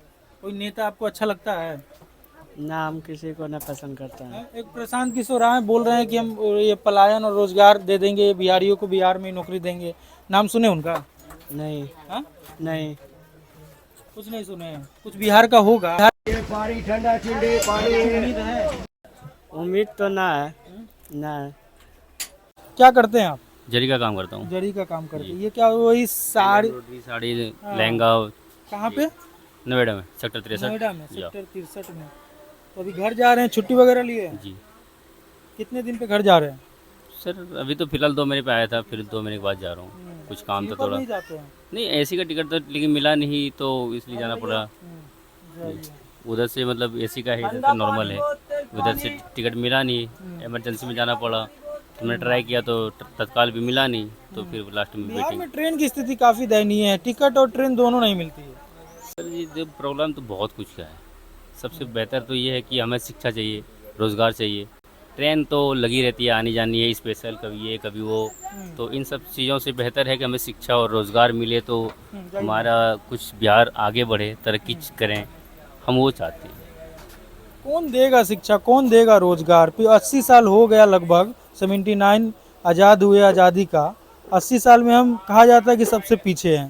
कोई नेता आपको अच्छा लगता है? ना, हम किसी को ना पसंद करता है। एक प्रशांत किशोर राय बोल रहे हैं कि हम ये पलायन और रोजगार दे देंगे बिहारियों को, बिहार में नौकरी देंगे। नाम सुने उनका? नहीं। हाँ? नहीं, कुछ नहीं सुने हैं। कुछ बिहार का होगा? पानी ठंडा उम्मीद है? उम्मीद तो ना है। ना। क्या करते हैं आप? जरी का काम करता हूँ। जरी का काम करते हैं। ये क्या वही साड़ी? साड़ी, लहंगा। कहाँ पे? नोएडा में, सेक्टर 63। नोएडा में, सेक्टर 63 में। तो अभी घर जा रहे हैं, छुट्टी वगैरह लिए हैं? जी कितने दिन पे घर जा रहे हैं? सर, अभी तो फिलहाल 2 महीने पे आया था, फिर 2 महीने के बाद जा रहा हूँ। कुछ काम था स्लीपर थोड़ा। नहीं जाते हैं? नहीं, एसी का टिकट तो लेकिन मिला नहीं, तो इसलिए जाना पड़ा। जाइए। उधर से मतलब एसी का है, इधर से नॉर्मल है। उधर से टिकट मिला नहीं, इमरजेंसी में जाना पड़ा। तो मैंने ट्राई किया तो तत्काल भी मिला नहीं, तो फिर लास्ट में बिहार वेटिंग। में ट्रेन की स्थिति काफी दयनीय है, टिकट और ट्रेन दोनों नहीं मिलती है। सर, ये प्रॉब्लम तो बहुत कुछ का है। सबसे बेहतर तो ये है कि हमें शिक्षा चाहिए, रोज़गार चाहिए। ट्रेन तो लगी रहती है, आनी जानी है, स्पेशल कभी ये कभी वो। तो इन सब चीज़ों से बेहतर है कि हमें शिक्षा और रोज़गार मिले, तो हमारा कुछ बिहार आगे बढ़े, तरक्की करें, हम वो चाहते हैं। कौन देगा शिक्षा, कौन देगा रोजगार? 80 साल हो गया लगभग, 79 आज़ाद हुए आज़ादी का। 80 साल में हम कहा जाता है कि सबसे पीछे हैं।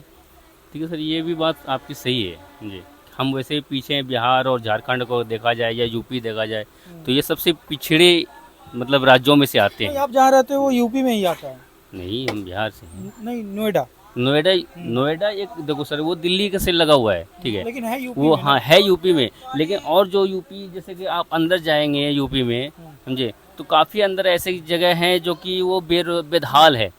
ठीक है सर, ये भी बात आपकी सही है जी। हम वैसे ही पीछे हैं। बिहार और झारखंड को देखा जाए या यूपी देखा जाए तो ये सबसे पिछड़े मतलब राज्यों में से आते नहीं, हैं। आप जहाँ रहते हो वो यूपी में ही आता है। नहीं, हम बिहार से हैं। नहीं, नोएडा। नोएडा एक देखो सर, वो दिल्ली के से लगा हुआ है, ठीक है। लेकिन है यूपी वो में हाँ है यूपी में, लेकिन और जो यूपी जैसे कि आप अंदर जाएंगे यूपी में, समझे, तो काफ़ी अंदर ऐसी जगह हैं जो कि वो बेदहाल है।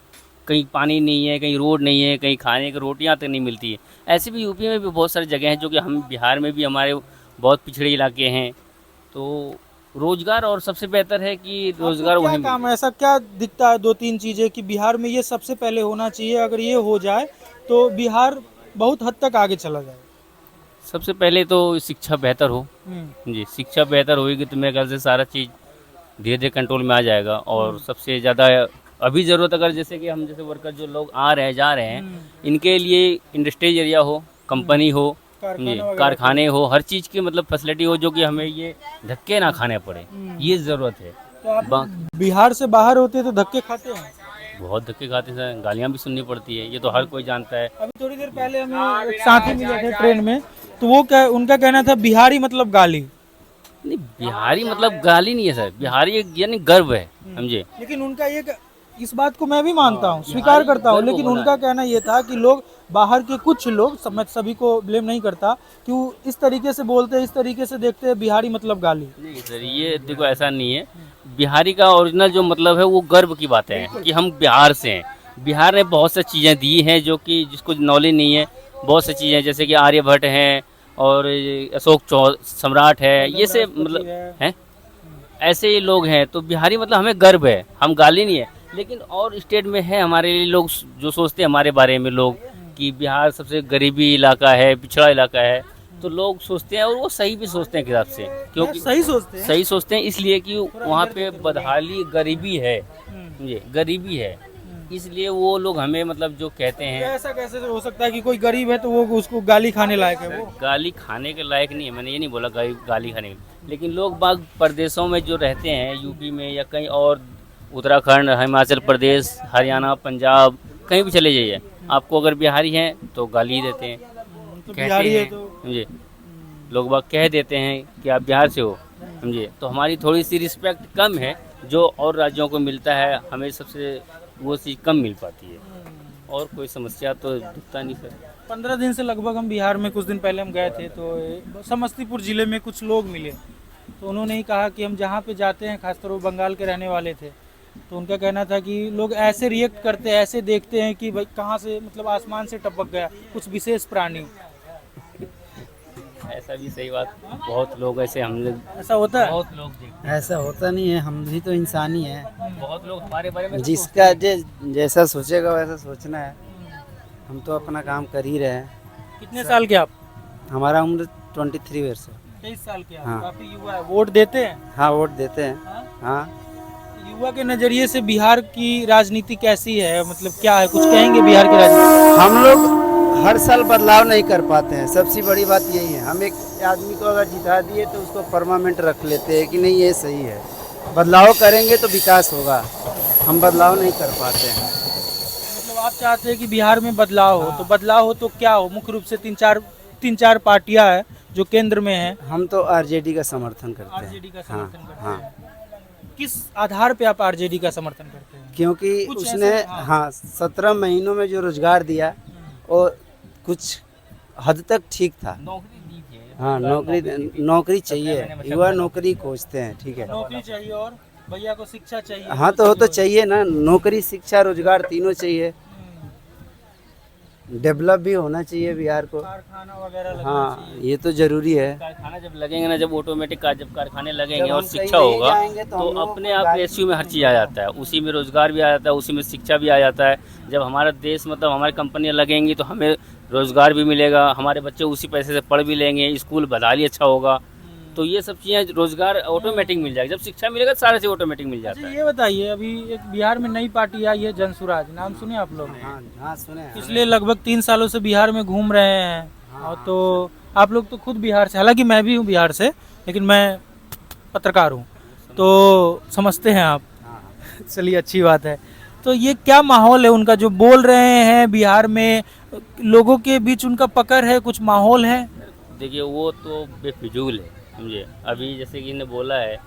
कहीं पानी नहीं है, कहीं रोड नहीं है, कहीं खाने की रोटियां तक नहीं मिलती है। ऐसे भी यूपी में भी बहुत सारी जगह हैं जो कि हम बिहार में भी हमारे बहुत पिछड़े इलाके हैं। तो रोजगार और सबसे बेहतर है कि रोजगार आपको वहीं क्या काम है, ऐसा क्या दिखता है 2-3 चीजें कि बिहार में ये सबसे पहले होना चाहिए, अगर ये हो जाए तो बिहार बहुत हद तक आगे चला जाए? सबसे पहले तो शिक्षा बेहतर हो जी। शिक्षा बेहतर होगी तो मेरे ख्याल से सारा चीज़ धीरे धीरे कंट्रोल में आ जाएगा। और सबसे ज़्यादा अभी ज़रूरत अगर जैसे कि हम जैसे वर्कर जो लोग आ रहे हैं जा रहे हैं, इनके लिए इंडस्ट्रियल एरिया हो, कंपनी हो, कारखाने हो, हर चीज़ की मतलब फैसिलिटी हो जो कि हमें ये धक्के ना खाने पड़े, ये ज़रूरत है। तो आप बिहार से बाहर होते तो धक्के खाते हैं? बहुत धक्के खाते हैं, गालियाँ भी सुननी पड़ती है, ये तो हर कोई जानता है। अभी थोड़ी देर पहले हमें एक साथी मिले थे ट्रेन में, तो वो उनका कहना था बिहारी मतलब गाली। नहीं, बिहारी मतलब गाली नहीं है सर, बिहारी यानी गर्व है, समझे। लेकिन उनका ये इस बात को मैं भी मानता हूँ, स्वीकार करता हूँ, लेकिन उनका कहना ये था कि लोग बाहर के कुछ लोग, मैं सभी को ब्लेम नहीं करता, कि वो इस तरीके से बोलते हैं, इस तरीके से देखते हैं, बिहारी मतलब गाली। नहीं सर, ये देखो ऐसा नहीं है। बिहारी का ओरिजिनल जो मतलब है वो गर्व की बात है कि हम बिहार से हैं। बिहार ने बहुत सी चीज़ें दी हैं जो कि जिसको नॉलेज नहीं है, बहुत सी चीज़ें जैसे कि आर्यभट्ट हैं और अशोक सम्राट है, ये से मतलब हैं, ऐसे ही लोग हैं। तो बिहारी मतलब हमें गर्व है, हम गाली नहीं है। लेकिन और स्टेट में है हमारे लिए लोग जो सोचते हैं हमारे बारे में लोग कि बिहार सबसे गरीबी इलाका है, पिछड़ा इलाका है, तो लोग सोचते हैं और वो सही भी सोचते हैं एक हिसाब से, क्योंकि सही सोचते हैं इसलिए कि वहाँ पे बदहाली गरीबी है, ये गरीबी है, इसलिए वो लोग हमें मतलब जो कहते हैं। ऐसा कैसे हो सकता है कि कोई गरीब है तो वो उसको गाली खाने लायक है? वो गाली खाने के लायक नहीं है, मैंने ये नहीं बोला गाली खाने के, लेकिन लोग बाग प्रदेशों में जो रहते हैं, यूपी में या कहीं और, उत्तराखंड, हिमाचल प्रदेश, हरियाणा, पंजाब, कहीं भी चले जाइए, आपको अगर बिहारी हैं तो गाली देते हैं, कहते हैं, समझे, लोग बाग कह देते हैं कि आप बिहार से हो, समझे। तो हमारी थोड़ी सी रिस्पेक्ट कम है, जो और राज्यों को मिलता है, हमें सबसे वो चीज़ कम मिल पाती है। और कोई समस्या तो दिखता नहीं सर। 15 दिन से लगभग हम बिहार में, कुछ दिन पहले हम गए थे, तो समस्तीपुर ज़िले में कुछ लोग मिले, तो उन्होंने ही कहा कि हम जहाँ पे जाते हैं, खासतौर वो बंगाल के रहने वाले थे, तो उनका कहना था कि लोग ऐसे रिएक्ट करते हैं, ऐसे देखते हैं कि भाई कहाँ से, मतलब आसमान से टपक गया कुछ विशेष प्राणी। ऐसा भी सही बात, बहुत लोग ऐसे, हम लोग ऐसा होता है, बहुत लोग देखते ऐसा होता नहीं है, हम भी तो इंसान ही हैं। हैं, बहुत लोग हमारे बारे में जिसका जैसा सोचेगा वैसा सोचना है। हम तो अपना काम कर ही रहे हैं। कितने साल के आप? हमारा उम्र 23 वर्ष है। 23 साल के आप, हाँ। काफी युवा है। वोट देते हैं? हाँ, वोट देते हैं। हाँ। युवा के नजरिए से बिहार की राजनीति कैसी है, मतलब क्या है, कुछ कहेंगे बिहार की राजनीति? हम लोग हर साल बदलाव नहीं कर पाते हैं, सबसे बड़ी बात यही है। हम एक आदमी को अगर जिता दिए तो उसको परमानेंट रख लेते हैं कि नहीं ये सही है। बदलाव करेंगे तो विकास होगा, हम बदलाव नहीं कर पाते हैं। मतलब आप चाहते हैं कि बिहार में बदलाव हो, तो बदलाव हो तो क्या हो? मुख्य रूप से तीन चार पार्टियां हैं जो केंद्र में हैं। हम तो आरजेडी का समर्थन करते हैं। आरजेडी का समर्थन करते हाँ। हैं। किस आधार पे आप आरजेडी का समर्थन करते हैं? क्योंकि उसने 17 महीनों में जो रोजगार दिया वो कुछ हद तक ठीक था। हाँ, नौकरी चाहिए, युवा नौकरी खोजते हैं, ठीक है। नौकरी चाहिए और भैया को शिक्षा चाहिए। हाँ, तो वो तो चाहिए ना, नौकरी, शिक्षा, रोजगार तीनों चाहिए। डेवलप भी होना चाहिए बिहार को, कारखाना वगैरह लगना हाँ, चाहिए। ये तो जरूरी है। कारखाना जब लगेंगे ना, जब ऑटोमेटिक जब कारखाने लगेंगे जब और हम शिक्षा कहीं नहीं होगा जाएंगे तो तो हम लोग अपने आप रेशियो में हर चीज़ आ जाता है, उसी में रोजगार भी आ जाता है, उसी में शिक्षा भी आ जाता है। जब हमारा देश मतलब हमारी कंपनियां लगेंगी तो हमें रोजगार भी मिलेगा, हमारे बच्चे उसी पैसे से पढ़ भी लेंगे, स्कूल भला अच्छा होगा, तो ये सब चीज़ें रोजगार ऑटोमेटिक मिल जाएगा। जब शिक्षा मिलेगा सारा चीज़ ऑटोमेटिक मिल जाता अच्छा, है। ये बताइए, अभी एक बिहार में नई पार्टी आई है जनसुराज, नाम सुने आप लोग? हाँ, हाँ, सुने हैं। पिछले लगभग 3 सालों से बिहार में घूम रहे हैं। और तो आप लोग तो खुद बिहार से, हालांकि मैं भी हूँ बिहार से, लेकिन मैं पत्रकार हूँ, तो समझते हैं आप। चलिए, अच्छी बात है। तो ये क्या माहौल है उनका, जो बोल रहे हैं बिहार में, लोगों के बीच उनका पकड़ है, कुछ माहौल है? देखिए, वो तो बेफिजूल है, समझे। अभी जैसे कि इन्हें बोला है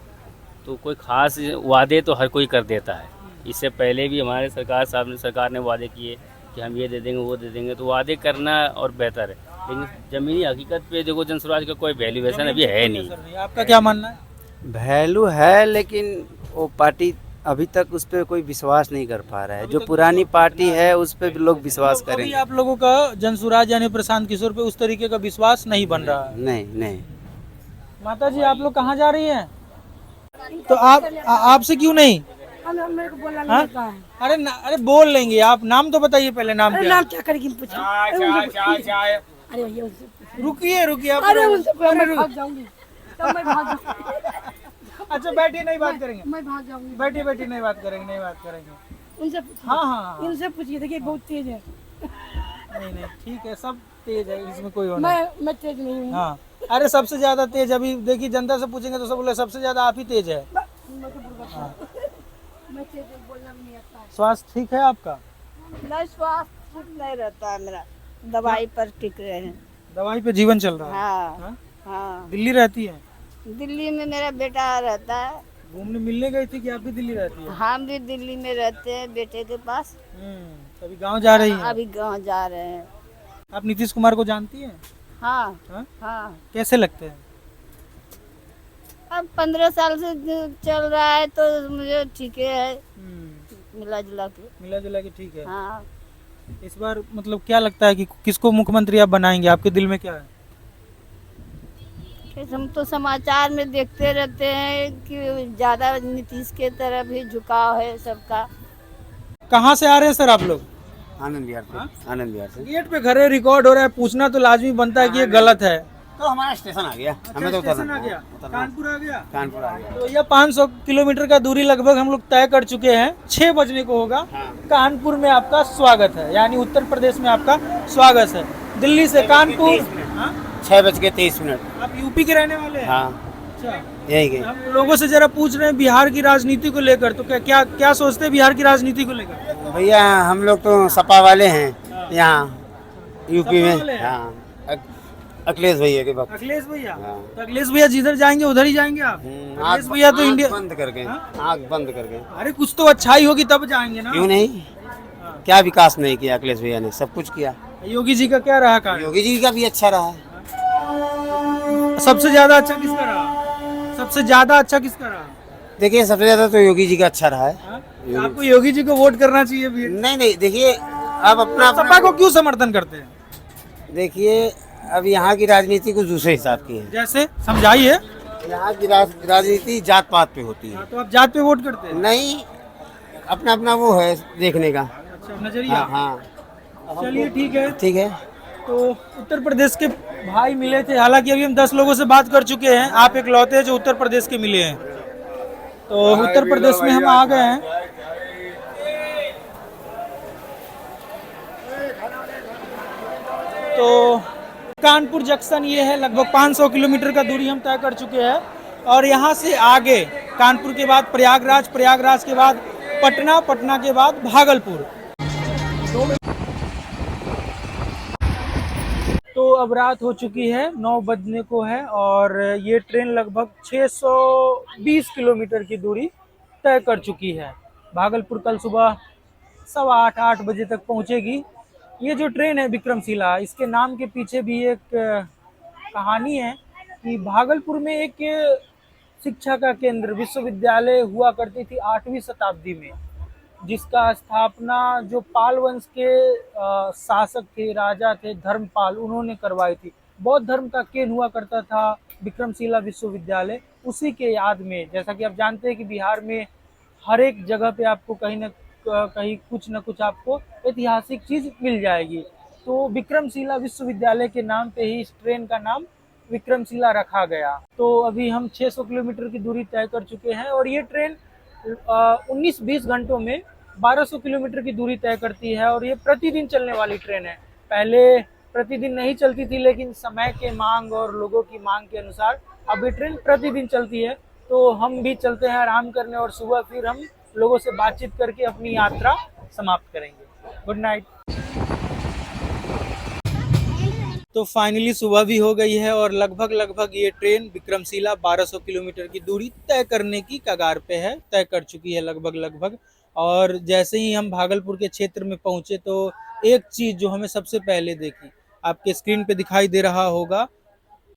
तो कोई खास वादे तो हर कोई कर देता है। इससे पहले भी हमारे सरकार ने वादे किए कि हम ये दे देंगे, वो दे देंगे, तो वादे करना और बेहतर है, लेकिन ज़मीनी हकीकत पे देखो जनसुराज का कोई वैल्यूएशन अभी है नहीं। आपका क्या मानना है? वैल्यू है, लेकिन वो पार्टी अभी तक उस पर कोई विश्वास नहीं कर पा रहा है। जो पुरानी पार्टी है उस पर भी लोग विश्वास अभी करेंगे। आप लोगों का जनसुराज यानी प्रशांत किशोर पे उस तरीके का विश्वास नहीं बन रहा है? नहीं। माता जी, आप लोग कहाँ जा रही हैं? तो आपसे क्यों नहीं? मेरे को बोलना हाँ? नहीं आता है। अरे बोल लेंगे आप। नाम तो बताइए पहले, नाम अरे क्या नाम क्या करेगी पूछो। अरे भैया उनसे रुकिए आप। अरे उनसे मैं भाग जाऊंगी, तब मैं भाग जाऊंगी। अच्छा, बैठिए, नहीं बात करेंगे। मैं भाग जाऊंगी। बैठिए, नहीं बात करेंगे। उनसे पूछिए। हाँ। इनसे पूछिए, देखिए बहुत तेज है। नहीं, ठीक है, सब तेज है, इसमें कोई होना। मैं तेज नहीं हूँ। हाँ, अरे सबसे ज्यादा तेज, अभी देखिए जनता से पूछेंगे तो सब बोले सबसे ज्यादा आप ही तेज है। मैं तेज बोलना नहीं आता है। स्वास्थ्य ठीक है आपका? नहीं, स्वास्थ्य ठीक नहीं रहता है मेरा, दवाई पर टिक रहे हैं। दवाई पे जीवन चल रहा है? हाँ। दिल्ली रहती है? दिल्ली में मेरा बेटा रहता है, घूमने मिलने गई थी कि आप भी दिल्ली रहती है? हम भी दिल्ली में रहते हैं बेटे के पास। अभी गांव जा रही है? अभी गांव जा रहे हैं। आप नीतीश कुमार को जानती हैं? हाँ हाँ? हाँ। कैसे लगते हैं? अब 15 साल से चल रहा है तो मुझे ठीक है, मिला जुला के ठीक है। हाँ। इस बार मतलब क्या लगता है कि किसको मुख्यमंत्री आप बनाएंगे? आपके दिल में क्या है? हम तो समाचार में देखते रहते हैं कि ज्यादा नीतीश के तरफ ही झुकाव है सबका। कहाँ से आ रहे हैं सर आप लोग? आनंद विहार से। आनंद विहार से। गेट पे खड़े रिकॉर्ड हो रहा है, पूछना तो लाजमी बनता है कि ये गलत है। तो हमारा स्टेशन आ गया। हमें तो स्टेशन आ गया, कानपुर आ गया। कानपुर आ गया। तो यह 500 किलोमीटर का दूरी लगभग हम लोग तय कर चुके हैं। 6 बजने को होगा। कानपुर में आपका स्वागत है, यानी उत्तर प्रदेश में आपका स्वागत है। दिल्ली से कानपुर 6:23। आप यूपी के रहने वाले हैं? हाँ, अच्छा, यही गई। हम लोगों से जरा पूछ रहे हैं बिहार की राजनीति को लेकर, तो क्या क्या सोचते हैं बिहार की राजनीति को लेकर? भैया हम लोग तो सपा वाले हैं यहाँ यूपी में। हाँ, अखिलेश भैया के वक्त। अखिलेश भैया? हाँ। तो अखिलेश भैया जिधर जाएंगे उधर ही जाएंगे आप? अखिलेश भैया तो इंडिया बंद करके, आँख बंद करके। अरे कुछ तो अच्छाई होगी तब जाएंगे ना। क्यों नहीं? क्या विकास नहीं किया अखिलेश भैया ने? सब कुछ किया। योगी जी का क्या रहा कार्य? योगी जी का भी अच्छा रहा है। सबसे ज्यादा अच्छा किसका रहा? सबसे ज्यादा अच्छा किसका रहा? देखिए सबसे ज्यादा तो योगी जी का अच्छा रहा है। तो आपको योगी जी को वोट करना चाहिए भी। नहीं, देखिए अब अपना सपा को क्यों समर्थन करते हैं? देखिए अब यहाँ की राजनीति कुछ दूसरे हिसाब की है। जैसे समझाइए। यहाँ की राजनीति जात पात पे होती है। तो आप जात पे वोट करते हैं? नहीं, अपना अपना वो है देखने का। अच्छा, नजरिया। हाँ। चलिए ठीक है। ठीक है। तो उत्तर प्रदेश के भाई मिले थे, हालांकि अभी हम 10 लोगों से बात कर चुके हैं। आप एक लौते हैं जो उत्तर प्रदेश के मिले हैं। तो उत्तर प्रदेश में हम आ गए हैं। तो कानपुर जंक्शन ये है, लगभग 500 किलोमीटर का दूरी हम तय कर चुके हैं। और यहाँ से आगे कानपुर के बाद प्रयागराज, प्रयागराज के बाद पटना, पटना के बाद भागलपुर। तो अब रात हो चुकी है, 9 बजने को है और ये ट्रेन लगभग 620 किलोमीटर की दूरी तय कर चुकी है। भागलपुर कल सुबह 8:15 बजे तक पहुंचेगी। ये जो ट्रेन है विक्रमशिला, इसके नाम के पीछे भी एक कहानी है कि भागलपुर में एक शिक्षा का केंद्र, विश्वविद्यालय हुआ करती थी 8वीं शताब्दी में, जिसका स्थापना जो पाल वंश के शासक थे, राजा थे, धर्मपाल, उन्होंने करवाई थी। बौद्ध धर्म का केंद्र हुआ करता था विक्रमशिला विश्वविद्यालय। उसी के याद में, जैसा कि आप जानते हैं कि बिहार में हर एक जगह पे आपको कहीं न कहीं कुछ न कुछ आपको ऐतिहासिक चीज मिल जाएगी। तो विक्रमशिला विश्वविद्यालय के नाम पे ही इस ट्रेन का नाम विक्रमशिला रखा गया। तो अभी हम 600 किलोमीटर की दूरी तय कर चुके हैं और ये ट्रेन 19-20 घंटों में 1200 किलोमीटर की दूरी तय करती है और ये प्रतिदिन चलने वाली ट्रेन है। पहले प्रतिदिन नहीं चलती थी, लेकिन समय के मांग और लोगों की मांग के अनुसार अब ये ट्रेन प्रतिदिन चलती है। तो हम भी चलते हैं आराम करने और सुबह फिर हम लोगों से बातचीत करके अपनी यात्रा समाप्त करेंगे। Good night. तो फाइनली सुबह भी हो गई है और लगभग ये ट्रेन विक्रमशिला 1200 किलोमीटर की दूरी तय करने की कगार पे है, तय कर चुकी है लगभग। और जैसे ही हम भागलपुर के क्षेत्र में पहुंचे तो एक चीज़ जो हमें सबसे पहले देखी, आपके स्क्रीन पे दिखाई दे रहा होगा,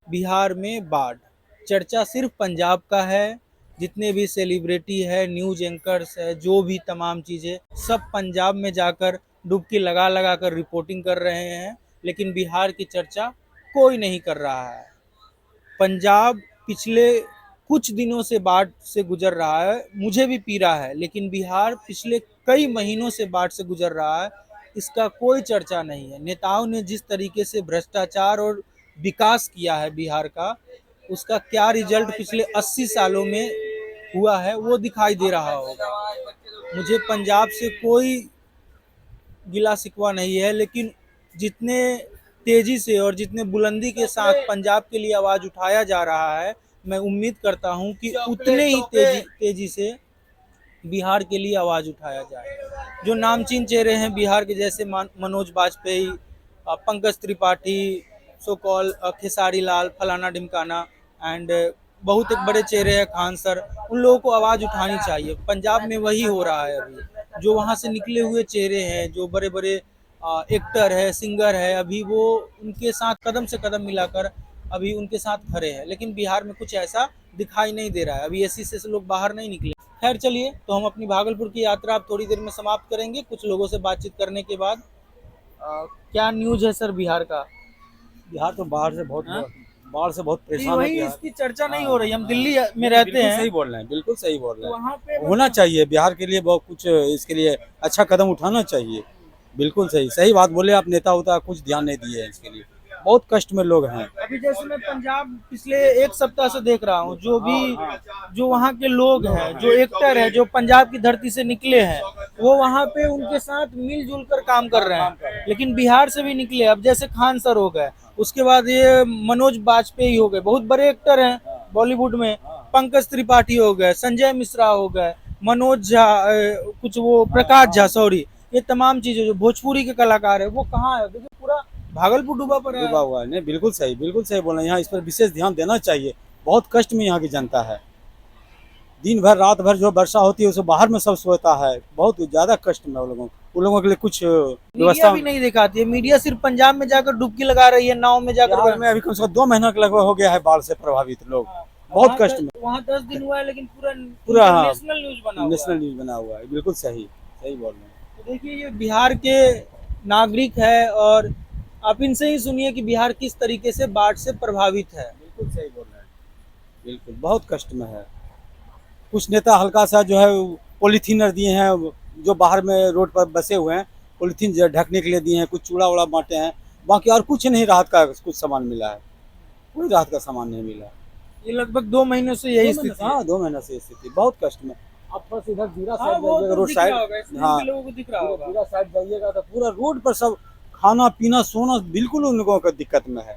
बिहार में बाढ़। चर्चा सिर्फ पंजाब का है, जितने भी सेलिब्रिटी है, न्यूज एंकर्स है, जो भी तमाम चीज़ें, सब पंजाब में जाकर डुबकी लगा कर रिपोर्टिंग कर रहे हैं, लेकिन बिहार की चर्चा कोई नहीं कर रहा है। पंजाब पिछले कुछ दिनों से बाढ़ से गुजर रहा है, मुझे भी पीड़ा है, लेकिन बिहार पिछले कई महीनों से बाढ़ से गुजर रहा है, इसका कोई चर्चा नहीं है। नेताओं ने जिस तरीके से भ्रष्टाचार और विकास किया है बिहार का, उसका क्या रिजल्ट पिछले 80 सालों में हुआ है वो दिखाई दे रहा होगा। मुझे पंजाब से कोई गिला शिकवा नहीं है, लेकिन जितने तेजी से और जितने बुलंदी के साथ पंजाब के लिए आवाज़ उठाया जा रहा है, मैं उम्मीद करता हूं कि उतने ही तेजी से बिहार के लिए आवाज़ उठाया जाए। जो नामचीन चेहरे हैं बिहार के, जैसे मनोज वाजपेयी, पंकज त्रिपाठी, सो कॉल खेसारी लाल, फलाना ढिमकाना एंड बहुत एक बड़े चेहरे हैं खान सर, उन लोगों को आवाज उठानी चाहिए। पंजाब में वही हो रहा है अभी, जो वहां से निकले हुए चेहरे हैं, जो बड़े बड़े एक्टर है, सिंगर है, अभी वो उनके साथ कदम से कदम मिलाकर अभी उनके साथ खड़े हैं। लेकिन बिहार में कुछ ऐसा दिखाई नहीं दे रहा है, अभी एसी से लोग बाहर नहीं निकले। खैर चलिए, तो हम अपनी भागलपुर की यात्रा अब थोड़ी देर में समाप्त करेंगे कुछ लोगों से बातचीत करने के बाद। क्या न्यूज है सर बिहार का? बिहार तो बाढ़ से बहुत परेशान है वही बिहार। इसकी चर्चा नहीं हो रही, हम दिल्ली में रहते बिल्कुल हैं, सही बोल रहे हैं, बिल्कुल सही बोल रहे तो हैं। वहाँ पे होना चाहिए बिहार के लिए बहुत कुछ, इसके लिए अच्छा कदम उठाना चाहिए। बिल्कुल सही बात बोले आप। नेता होता कुछ ध्यान नहीं दिए हैं इसके लिए, बहुत कष्ट में लोग हैं। अभी जैसे मैं पंजाब पिछले एक सप्ताह से देख रहा हूँ, जो वहाँ के लोग हैं, जो एक्टर है, जो पंजाब की धरती से निकले हैं, वो वहाँ पे उनके साथ मिलजुल कर काम कर रहे हैं। लेकिन बिहार से भी निकले, अब जैसे खान सर हो गए, उसके बाद ये मनोज बाजपेयी हो गए, बहुत बड़े एक्टर हैं बॉलीवुड में, पंकज त्रिपाठी हो गए, संजय मिश्रा हो गए, मनोज झा, कुछ वो प्रकाश झा, सॉरी, ये तमाम चीजें जो भोजपुरी के कलाकार है वो कहाँ है? देखिए पूरा भागलपुर डूबा पड़ा डूबा हुआ है। नहीं, बिल्कुल सही बोल रहे हैं। यहाँ इस पर विशेष ध्यान देना चाहिए। बहुत कष्ट में यहाँ की जनता है। दिन भर रात भर जो वर्षा होती है उसको बाहर में सब सोता है। बहुत ज्यादा कष्ट में उन लोगों के लिए कुछ मीडिया व्यवस्था भी नहीं दिखाती है। मीडिया सिर्फ पंजाब में जाकर डुबकी लगा रही है, नाव में जाकर। बिहार में अभी कम से कम 2 महीना के लगभग हो गया है बाढ़ से प्रभावित लोग। बहुत कष्ट में। वहाँ 10 दिन हुआ है, लेकिन पूरा पूरा नेशनल न्यूज बना हुआ है। नेशनल न्यूज बना हुआ है। बिल्कुल सही बोल रहे हैं। तो देखिए, ये बिहार के नागरिक है और आप इनसे ही सुनिए कि बिहार किस तरीके से बाढ़ से प्रभावित है। बिल्कुल सही बोल रहे हैं। बिल्कुल बहुत कष्ट में है। कुछ नेता हल्का सा जो है पॉलीथीनर दिए हैं, जो बाहर में रोड पर बसे हुए हैं, पॉलीथीन ढकने के लिए दिए हैं, कुछ चूड़ा उड़ा बांटे हैं, बाकी और कुछ नहीं। राहत का कुछ सामान मिला है, कोई राहत का सामान नहीं मिला। ये लगभग 2 महीनों से यही स्थिति है। हाँ, 2 महीना से स्थिति बहुत कष्ट में। आप थोड़ा सा इधर जीरा हाँ, साइड वो जाइएगा, तो रोड दिख साइड, रहा होगा, इसमें हाँ, भी लोगों को दिख रहा होगा। जीरा साइड जाइएगा तो पूरा रोड पर सब खाना पीना सोना बिल्कुल उन लोगों का दिक्कत में है।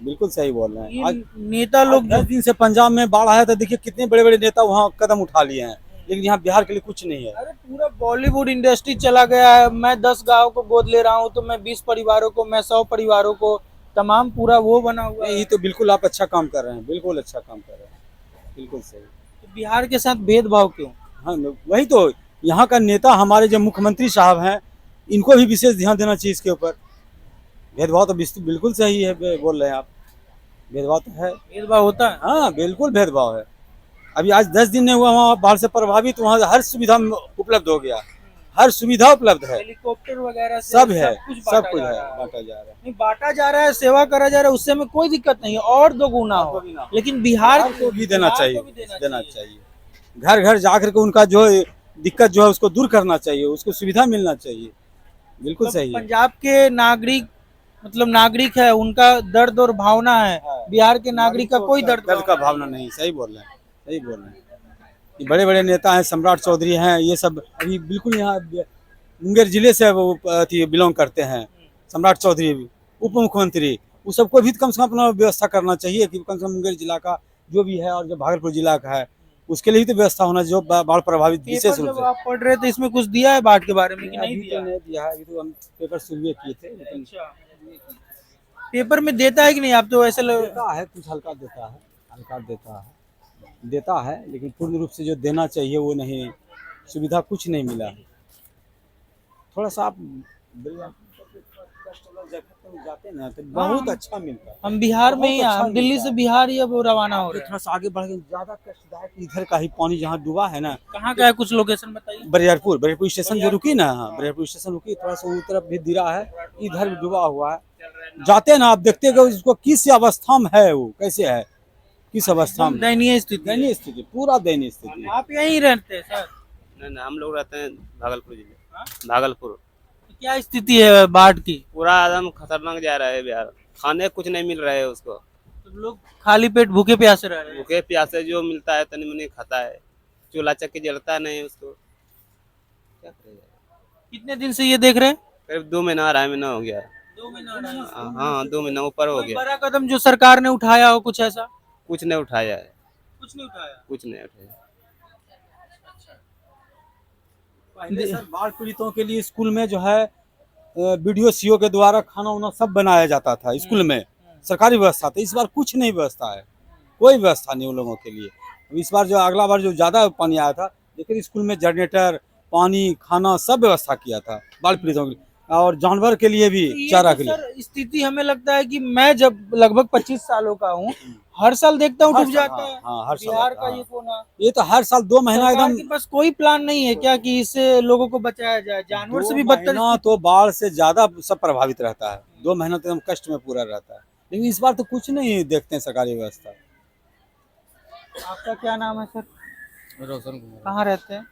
बिल्कुल सही बोल रहे हैं। आज नेता लोग 10 दिन से पंजाब में बाढ़ आया था, देखिए कितने बड़े बड़े नेता वहाँ कदम उठा लिए हैं, लेकिन यहाँ बिहार के लिए कुछ नहीं है। अरे पूरा बॉलीवुड इंडस्ट्री चला गया है। मैं 10 गाँव को गोद ले रहा हूँ तो मैं 20 परिवारों को, मैं 100 परिवारों को, तमाम पूरा वो बना हुआ है। यही तो बिल्कुल आप अच्छा काम कर रहे हैं, बिल्कुल अच्छा काम कर रहे हैं, बिल्कुल सही। तो बिहार के साथ भेदभाव क्यों? हाँ, वही तो यहाँ का नेता हमारे जो मुख्यमंत्री साहब हैं, इनको भी विशेष ध्यान देना चाहिए इसके ऊपर। भेदभाव तो बिल्कुल सही है, बोल रहे हैं आप। भेदभाव तो है, भेदभाव होता है। हाँ बिल्कुल भेदभाव है। अभी आज 10 दिन नहीं हुआ वहाँ बाढ़ से प्रभावित, वहाँ हर सुविधा उपलब्ध हो गया, हर सुविधा उपलब्ध है, हेलीकॉप्टर वगैरह से सब है, सब कुछ है, बांटा जा रहा है। नहीं, बांटा जा रहा है, सेवा करा जा रहा है, उससे में कोई दिक्कत नहीं है, और 2 गुना हो। लेकिन बिहार को भी देना चाहिए। घर घर जाकर के उनका जो दिक्कत जो है उसको दूर करना चाहिए, उसको सुविधा मिलना चाहिए। बिल्कुल सही है। पंजाब के नागरिक मतलब नागरिक है, उनका दर्द और भावना है। बिहार के नागरिक का कोई दर्द का भावना नहीं। सही बोल रहे हैं, सही बोल रहे हैं। ये बड़े बड़े नेता हैं, सम्राट चौधरी हैं, ये सब अभी बिल्कुल यहाँ मुंगेर जिले से वो बिलोंग करते हैं। सम्राट चौधरी उप मुख्यमंत्री, वो सबको भी कम से कम अपना व्यवस्था करना चाहिए कि कम से कम मुंगेर जिला का जो भी है और जो भागलपुर जिला का है उसके लिए तो व्यवस्था होना जो बाढ़ प्रभावित विशेष रूप से। आप पढ़ रहे थे, इसमें कुछ दिया है बाढ़ के बारे में कि नहीं अभी दिया? तो नहीं दिया है, अभी तो हम पेपर शुरू किए थे, लेकिन पेपर में देता है कि नहीं? आप तो ऐसे देता है, कुछ हल्का देता है, लेकिन पूर्ण रूप से जो देना चाहिए वो नहीं, सुविधा कुछ नहीं मिला है। थोड़ा सा आप जाते ना तो बहुत अच्छा मिलता है। हम बिहार में ही, हम दिल्ली से बिहार ही अब रवाना हो रहे हैं। थोड़ा सा आगे बढ़ के ज्यादा कष्टदायक इधर का ही पानी जहाँ डूबा है ना। कहाँ का है, कुछ लोकेशन बताइए। बरियारपुर स्टेशन जो रुकी ना, हाँ बरियारपुर स्टेशन रुकी, थोड़ा सा उस तरफ भी गिरा है, इधर भी डूबा हुआ है। जाते ना आप देखते हैं उसको किस अवस्था में है, वो कैसे है, किस अवस्था में। दयनीय स्थिति, पूरा दयनीय स्थिति। आप यहीं रहते हैं सर? नहीं, हम लोग रहते हैं भागलपुर जिले, भागलपुर। क्या स्थिति है बाढ़ की? पूरा एकदम खतरनाक जा रहा है बिहार, खाने कुछ नहीं मिल रहा है उसको। तो लोग खाली पेट भूखे प्यासे रह रहे हैं। भूखे प्यासे जो मिलता है तनी मनी खाता है, चूल्हा चक्की जलता नहीं उसको, क्या करेगा। कितने दिन से ये देख रहे हैं? करीब 2 महीना, 2.5 महीना हो गया है। 2 महीना? हाँ, 2 महीना ऊपर हो गया। बड़ा कदम जो सरकार ने उठाया हो कुछ ऐसा? कुछ नहीं उठाया है, कुछ नहीं उठाया। कुछ नहीं उठाया। पहले सर बाढ़ पीड़ितों के लिए स्कूल में जो है बीडीओ सीओ के द्वारा खाना वाना सब बनाया जाता था स्कूल में, सरकारी व्यवस्था था। इस बार कुछ नहीं व्यवस्था है, कोई व्यवस्था नहीं उन लोगों के लिए। इस बार जो अगला बार जो ज़्यादा पानी आया था, लेकिन स्कूल में जनरेटर, पानी, खाना सब व्यवस्था किया था बाढ़ पीड़ितों के लिए, और जानवर के लिए भी, ये चारा तो के लिए। सर स्थिति हमें लगता है कि मैं जब लगभग 25 सालों का हूँ, हर साल देखता हूँ हर डूब साल, जाता है। हाँ, हर साल बिहार होता का है, ये कोना, ये तो हर साल 2 महीना सरकार एकदम, के पास कोई प्लान नहीं है क्या कि इससे लोगों को बचाया जाए? जानवर से भी बदतर महीना तो बाढ़ से ज्यादा सब प्रभावित रहता है। 2 महीना तो एकदम कष्ट में पूरा रहता है, लेकिन इस बार तो कुछ नहीं देखते हैं सरकारी व्यवस्था। आपका क्या नाम है सर? रोशन कुमार, कहाँ रहते हैं?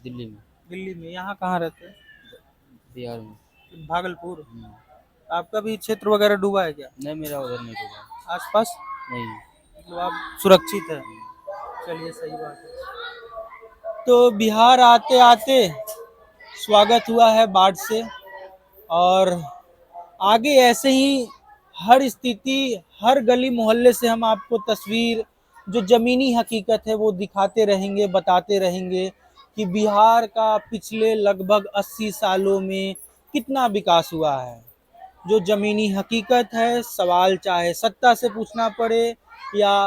दिल्ली में, दिल्ली में। यहाँ कहाँ रहते हैं? बिहार में। भागलपुर। आपका भी क्षेत्र वगैरह डूबा है क्या? नहीं, मेरा उधर नहीं डूबा। आसपास नहीं। मतलब आप सुरक्षित है? चलिए, सही बात है। तो बिहार आते आते स्वागत हुआ है बाढ़ से, और आगे ऐसे ही हर स्थिति, हर गली मोहल्ले से हम आपको तस्वीर, जो जमीनी हकीकत है वो दिखाते रहेंगे, बताते रहेंगे कि बिहार का पिछले लगभग 80 सालों में कितना विकास हुआ है। जो जमीनी हकीकत है, सवाल चाहे सत्ता से पूछना पड़े या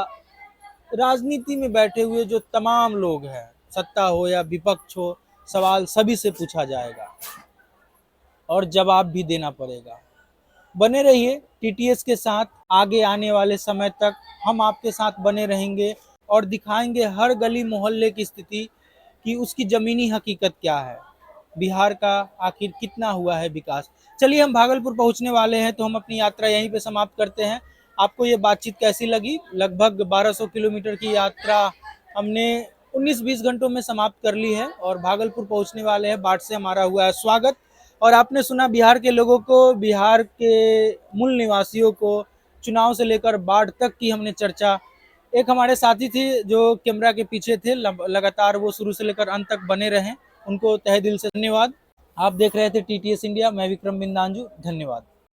राजनीति में बैठे हुए जो तमाम लोग हैं, सत्ता हो या विपक्ष हो, सवाल सभी से पूछा जाएगा और जवाब भी देना पड़ेगा। बने रहिए टीटीएस के साथ। आगे आने वाले समय तक हम आपके साथ बने रहेंगे और दिखाएंगे हर गली मोहल्ले की स्थिति कि उसकी ज़मीनी हकीकत क्या है, बिहार का आखिर कितना हुआ है विकास। चलिए, हम भागलपुर पहुंचने वाले हैं, तो हम अपनी यात्रा यहीं पे समाप्त करते हैं। आपको ये बातचीत कैसी लगी? लगभग 1200 किलोमीटर की यात्रा हमने 19-20 घंटों में समाप्त कर ली है और भागलपुर पहुंचने वाले हैं। बाढ़ से हमारा हुआ है स्वागत, और आपने सुना बिहार के लोगों को, बिहार के मूल निवासियों को, चुनाव से लेकर बाढ़ तक की हमने चर्चा। एक हमारे साथी थे जो कैमरा के पीछे थे, लगातार वो शुरू से लेकर अंत तक बने रहे, उनको तहे दिल से धन्यवाद। आप देख रहे थे टीटीएस इंडिया, मैं विक्रम बिंदांजू, धन्यवाद।